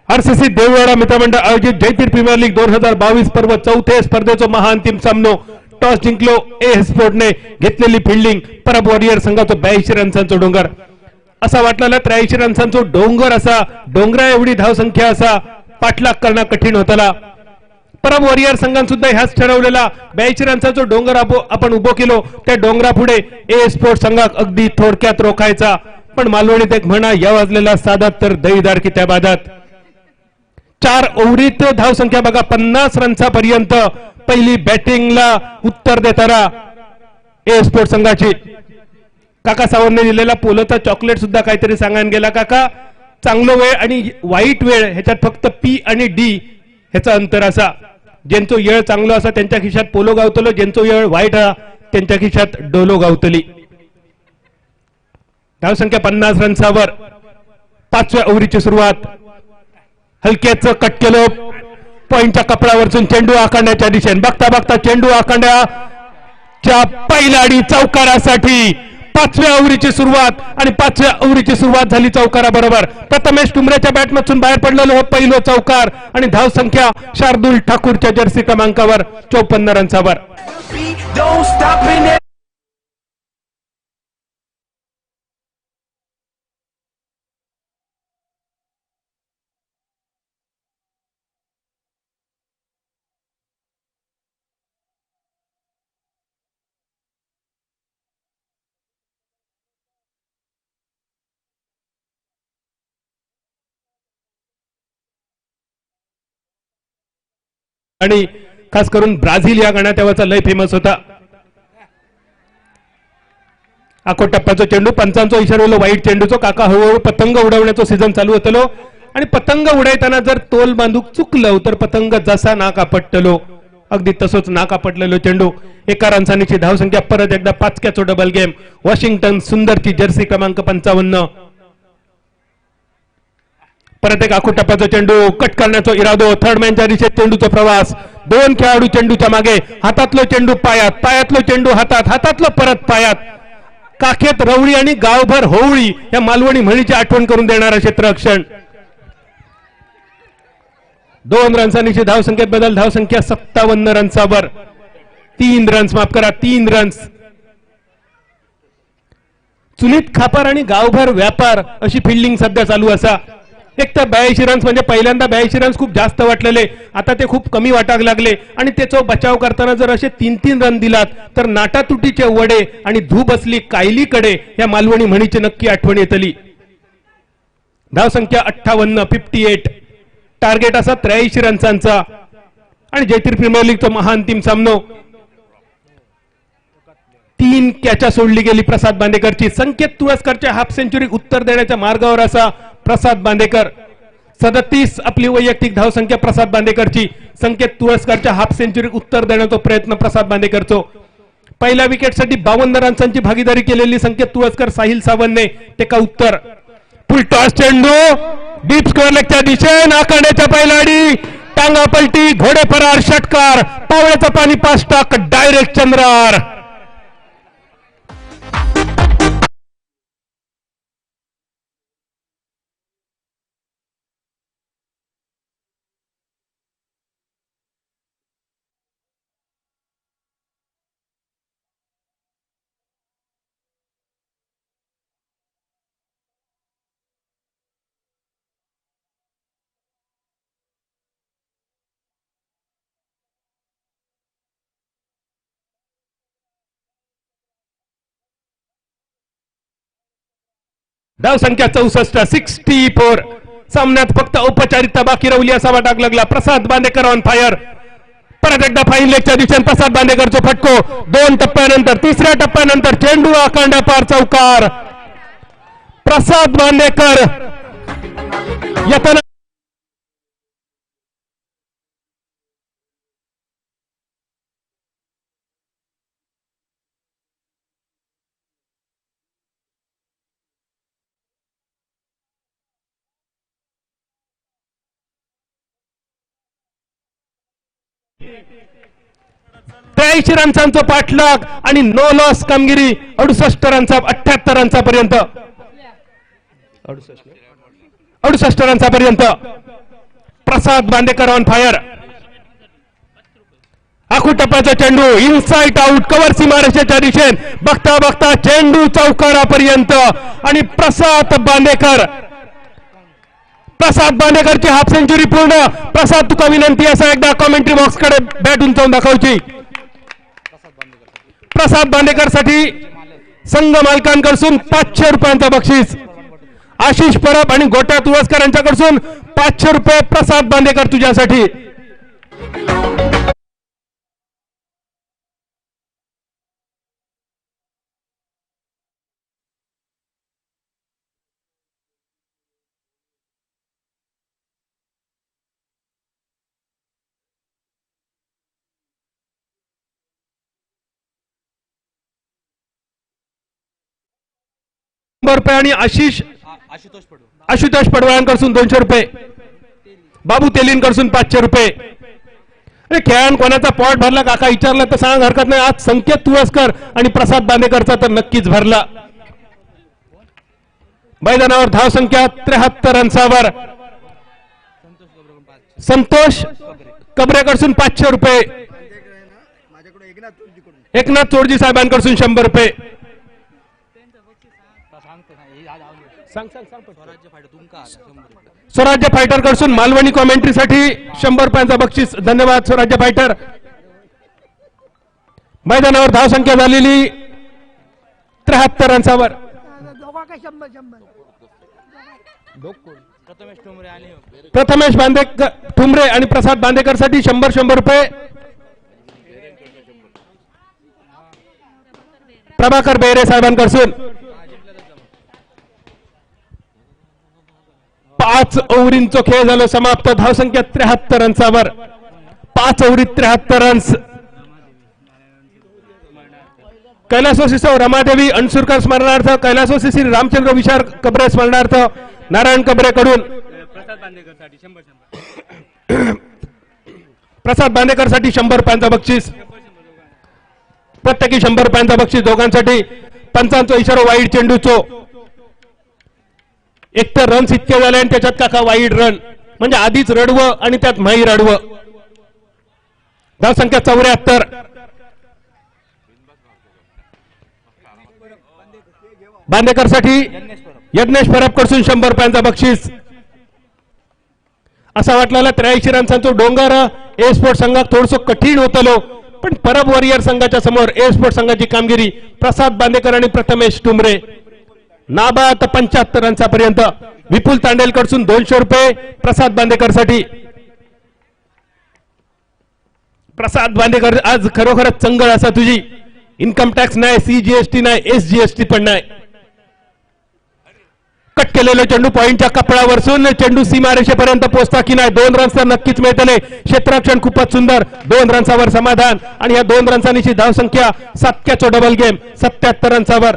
RCC Devwada मित्रमंडळ आयोजित जयतीर प्रीमियर लीग 2022 पर्व चौथे स्पर्धेचो महाअंतिम सामनो टॉस जिंकलो ए स्पोर्टने घेतलेली फिल्डिंग परब वॉरियर संघाचो 82 रन्सांचो डोंगर असा वाटलेला 83 रन्सांचो डोंगर असा डोंगरा एवढी धावसंख्या असा पाठलाग करणं कठीण होताला परब वॉरियर संघान सुद्धा ह्याच ठरवलेला 82 रन्सांचो डोंगर आपण उभो केलो त्या डोंगरा पुढे ए स्पोर्ट संघाक अगदी थोडक्यात रोखायचा पण मालवणीत एक म्हणा या वाजलेला साधात तर दहीदार की त्या बादात 4 ओव्हरीत धावसंख्या बघा 50 रन्सापर्यंत पहिली बॅटिंगला उत्तर देताना ए स्पोर्ट संघाची काका सावंतने दिलेला पोलोचा चॉकलेट सुद्धा काहीतरी सांगायला गेला काका चांगलं वेळ आणि वाईट वेळ ह्याच्यात फक्त पी आणि डी ह्याचा अंतर असा ज्यांचो येळ चांगलो असा त्यांच्या खिशात पोलो गावतलो ज्यांचो येळ वाईट हा त्यांच्या खिशात डोलो गावतली धावसंख्या 50 रन्सावर 5व्या ओव्हरीची सुरुवात हलक्याच कट केलं पॉइंटच्या कपड्यावरचून चेंडू आखांड्याच्या दिशेने बघता बघता चेंडू आखांड्याच्या पहिलाडी चौकारासाठी 5व्या ओव्हरीची सुरुवात आणि 5व्या ओव्हरीची सुरुवात झाली चौकारा बरोबर प्रथमेश टुमरेच्या बॅटमधून बाहेर पडलेलं हो पहिलं चौकार आणि धावसंख्या शार्दुल ठाकूरच्या जर्सी क्रमांकावर 54 रन्सावर Don't stop in it. आणि खास करून ब्राझील या गाण्यात तेव्हाचा लय फेमस होता आखो टप्प्याचा चेंडू पंचांचो इशारो वाईट चेंडूचो काका हळूहळू पतंग उडवण्याचा सीझन चालू होतलो आणि पतंग उडयताना जर तोल बांधूक चुकलो तर पतंग जसा नाक आपटलो अगदी तसोच नाक आपटलेलो चेंडू 1 रन्सांची धावसंख्या परत एकदा 5क्याचो डबल गेम वॉशिंग्टन सुंदरची जर्सी क्रमांक 55 परत एक आखो टप्प्याचा चेंडू कट करण्याचा इरादो थर्ड मॅनच्या दिशेत चेंडूचा प्रवास 2 खेळाडू चेंडूच्या मागे हातातलो चेंडू पायात पायातलो चेंडू हातात हातातलो परत पायात काखेत रवळी आणि गावभर होवळी या मालवणी म्हणीची आठवण करून देणारा क्षेत्ररक्षण 2 रन्सांची धावसंख्येत बदल धावसंख्या 57 रन्सावर 3 रन्स माफ करा 3 रन्स चुलीत खापर आणि गावभर व्यापार अशी फिल्डिंग सध्या चालू असा एक तर 82 रन्स म्हणजे पहिल्यांदा 82 रन्स खूप जास्त वाटलेले आता ते खूप कमी वाटाक लागले आणि त्याचा बचाव करताना जर असे 3-3 रन दिलात तर नाटातुटीचे वडे आणि धू बसली कायलीकडे या मालवणी म्हणीची नक्की आठवण येतली धावसंख्या 58 टार्गेट असा 83 रन्सांचा आणि जयतीर प्रीमियर लीगचा महाअंतिम सामनो 3 कॅचा सोडली गेली प्रसाद बांदेकरची संकेत तुळसकरच्या हाफ सेंचुरी उत्तर देण्याच्या मार्गावर असा प्रसाद बांदेकर 37 आपली वैयक्तिक धावसंख्या प्रसाद बांदेकरची संकेत तुळसकरच्या हाफ सेंचुरी उत्तर देण्याचा प्रयत्न प्रसाद बांदेकरचो पहिल्या विकेटसाठी 52 रन्सांची भागीदारी केलेली संकेत तुळसकर साहिल सावंतने टेका उत्तर फुल टॉस चेंडू डीप स्क्वेअर लेगच्या दिशेने आखाड्याच्या पहिलाडी टांगा पलटी घोडे फरार षटकार पावळ्याचा पाणी 5 टाक डायरेक्ट चंद्रार धावसंख्या 64 सामन्यात फक्त औपचारिकता बाकी राहिली असा वाटाक लागला प्रसाद बांदेकर ऑन फायर परत एकदा फाईन लेगच्या दिशेने प्रसाद बांदेकरचा फटको 2 टप्प्यानंतर 3ऱ्या टप्प्यानंतर चेंडू आखांडा पार चौकार प्रसाद बांदेकर येताना त्र्याऐंशी रन्सांचा पाठलाग आणि नो लॉस कामगिरी 68 रनचा 78 रनचा पर्यंत 68 रन्सापर्यंत प्रसाद बांदेकर ऑन फायर. आखू टप्प्याचा चेंडू इनसाइड आउट कव्हर सीमारेषेच्या दिशेन बघता बघता चेंडू चौकारापर्यंत आणि प्रसाद बांदेकरची हाफ सेंचुरी पूर्ण. प्रसाद तुका विनंती असा एकदा कॉमेंट्री बॉक्स कडे बॅट उंचावून दाखवची. प्रसाद बांदेकरसाठी संघ मालकांकडून 500 रुपयांचा बक्षीस. आशिष परब आणि गोट्या तुळसकर यांच्याकडून 500 रुपये प्रसाद बांदेकर तुझ्यासाठी. रुपये आणि आशुतोष पडवळांकडून 200 रुपये. बाबू तेलींकडून 500 रुपये. अरे खेळान कोणाचा पॉट भरला काका विचारला तर सांग हरकत नाही. आज संकेत तुळसकर आणि प्रसाद बांदेकरचा तर नक्कीच भरला. मैदानावर धाव संख्या 73 रन्सावर. संतोष कबरेकडून 500 रुपये. एकनाथ चोरजी साहेबांकडून 100 रुपये. स्वराज्य फायटर कडून मालवणी कॉमेंट्रीसाठी 100 रुपयांचा बक्षीस. धन्यवाद स्वराज्य फायटर. मैदानावर धाव संख्या झालेली 73 रन्सावर. प्रथमेश ठुमरे आणि प्रसाद बांदेकर साठी 100 रुपये. प्रभाकर बेहरे साहेबांकडून 5 ओव्हरींचा खेळ झाला समाप्त. धावसंख्या 73 रन्सावर. 5 ओव्हरीत 73 रन्स. कैलासवासी सौ रमादेवी अणसुरकर स्मरणार्थ, कैलासवासी श्री रामचंद्र विशार कबरे स्मरणार्थ नारायण कबरे कडून प्रसाद बांदेकर साठी 100 रुपयांचा बक्षीस. प्रत्येकी 100 रुपयांचा बक्षीस दोघांसाठी. पंचांचा इशारा वाईड चेंडूचो. एकतर रन्स इतके झाले आणि त्याच्यात काका वाईड रन म्हणजे आधीच रडवं आणि त्यात माही रडवं. धावसंख्या 74. बांदेकर साठी यज्ञेश परब कडून 100 रुपयांचा बक्षीस. असा वाटलेला 83 रन्सांचा डोंगर ए स्पोर्ट संघात थोडस कठीण होतलो पण परब वॉरियर संघाच्या समोर ए स्पोर्ट संघाची कामगिरी. प्रसाद बांदेकर आणि प्रथमेश टुमरे नाबाद 75 रन्सापर्यंत. विपुल तांडेल कडून 200 रुपये प्रसाद बांदेकर साठी. प्रसाद बांदेकर आज खरोखरच चंगळ असा तुझी. इन्कम टॅक्स नाही, CGST नाही, SGST पण नाही. कट केलेलं चेंडू पॉइंटच्या कपडावरसून चेंडू सीमारेषेपर्यंत पोहोचता की नाही. 2 रन्स तर नक्कीच मिळतले. क्षेत्ररक्षण खूपच सुंदर. 2 रन्सावर समाधान आणि या 2 रन्सांची धावसंख्या 7 डबल गेम 77 रन्सावर.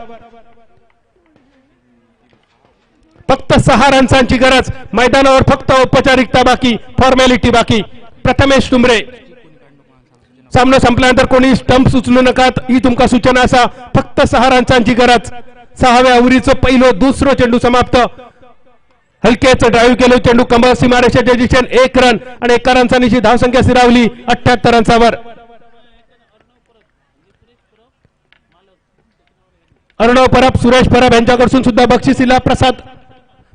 फक्त 6 रन्सांची गरज. मैदानावर फक्त औपचारिकता बाकी, फॉर्मॅलिटी बाकी. प्रथमेश टुमरे सामना संपल्यानंतर कोणी स्टंप उचलू नकात ही तुमका सूचना असा. फक्त 6 रन्सांची गरज. 6व्या ओव्हरीचं पहिलं दुसरं चेंडू समाप्त. हलकेच ड्राईव्ह केलं चेंडू कमळ सीमारेषेच्या दिशेने 1 रन आणि 1 रन्सांची धावसंख्या स्थिरावली 78 रन्सावर. अर्णव परब, सुरेश परब यांच्याकडून सुद्धा बक्षिसीला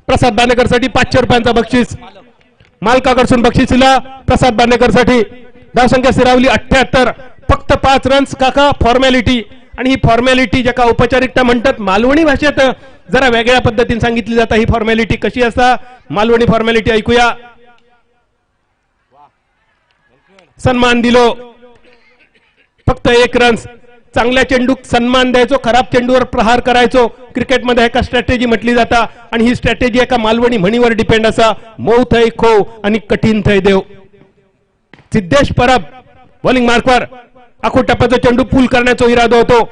प्रसाद बांदेकर साठी 500 रुपयांचा बक्षीस. मालकाकडून बक्षिसीला प्रसाद बांदेकर साठी धावसंख्या स्थिरावली 78. फक्त 5 रन्स काका फॉर्मॅलिटी. आणि ही फॉर्मॅलिटी ज्याका औपचारिकता म्हणतात मालवणी भाषेत जरा वेगळ्या पद्धतीने सांगितली जाते. ही फॉर्मॅलिटी कशी असता मालवणी फॉर्मॅलिटी ऐकूया. सन्मान दिलो फक्त 1 रन्स. चांगल्या चेंडूक सन्मान द्यायचो, खराब चेंडूवर प्रहार करायचो. क्रिकेटमध्ये एका स्ट्रॅटेजी म्हटली जाता आणि ही स्ट्रॅटेजी एका मालवणी म्हणीवर डिपेंड असा. मऊ थय खो आणि कठीण थय देव. सिद्धेश परब बॉलिंग मार्कवर. आखो टप्प्याचा चेंडू पूल करण्याचा इरादा होतो.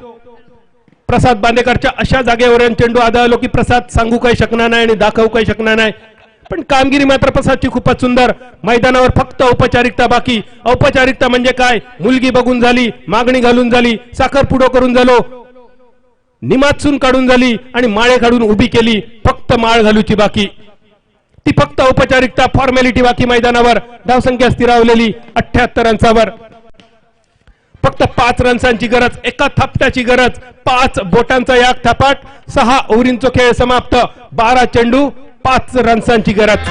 प्रसाद बांदेकरच्या अशा जागेवर चेंडू आदळलो की प्रसाद सांगू काही शकणार नाही आणि दाखवू काही शकणार नाही. पण कामगिरी मात्र प्रसादची खूपच सुंदर. मैदानावर फक्त औपचारिकता बाकी. औपचारिकता म्हणजे काय? मुलगी बघून झाली, मागणी घालून झाली, साखरपुडो करून झालो, निमातसून काढून झाली आणि माळे काढून उभी केली. फक्त माळ घालूची बाकी. ती फक्त औपचारिकता, फॉर्मॅलिटी. बाकी मैदानावर धावसंख्या स्थिरावलेली 78 रन्सावर. फक्त 5 रन्सांची गरज, एका थापटाची गरज, 5 बोटांचा याक थापाट, 6 ओव्हरींचा खेळ समाप्त, 12 चेंडू, 5 रन्सांची गरज.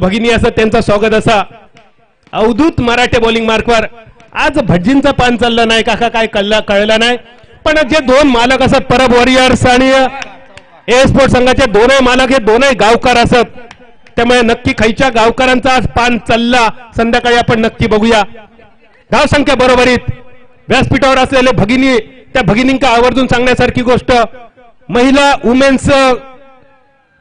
भगिनी असं त्यांचं स्वागत असा. अवधूत मराठे बॉलिंग मार्कवर. आज भटजींचं पान चाललं नाही काका, काय कळलं नाही. पण जे 2 मालक असत, परब वॉरियर्स आणि ए स्पोर्ट संघाचे दोनही मालक हे दोनही गावकार असत. त्यामुळे नक्की खैच्या गावकरांचा आज पान चालला संध्याकाळी आपण नक्की बघूया. धावसंख्या बरोबरीत व्यासपीठावर असलेले भगिनी, त्या भगिनींका आवर्जून सांगण्यासारखी गोष्ट, महिला वुमेन्स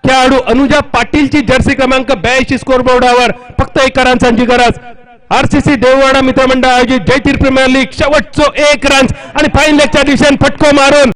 खेळाडू अनुजा पाटीलची जर्सी क्रमांक 82 स्कोरबोर्डावर फक्त 1 रन्सांची गरज. आरसीसी देववाडा मित्रमंडळ आयोजित जयतीर्थ प्रीमियर लीग शेवटचो 1 रन्स आणि फाईन लेगच्या दिशेने फटको मारून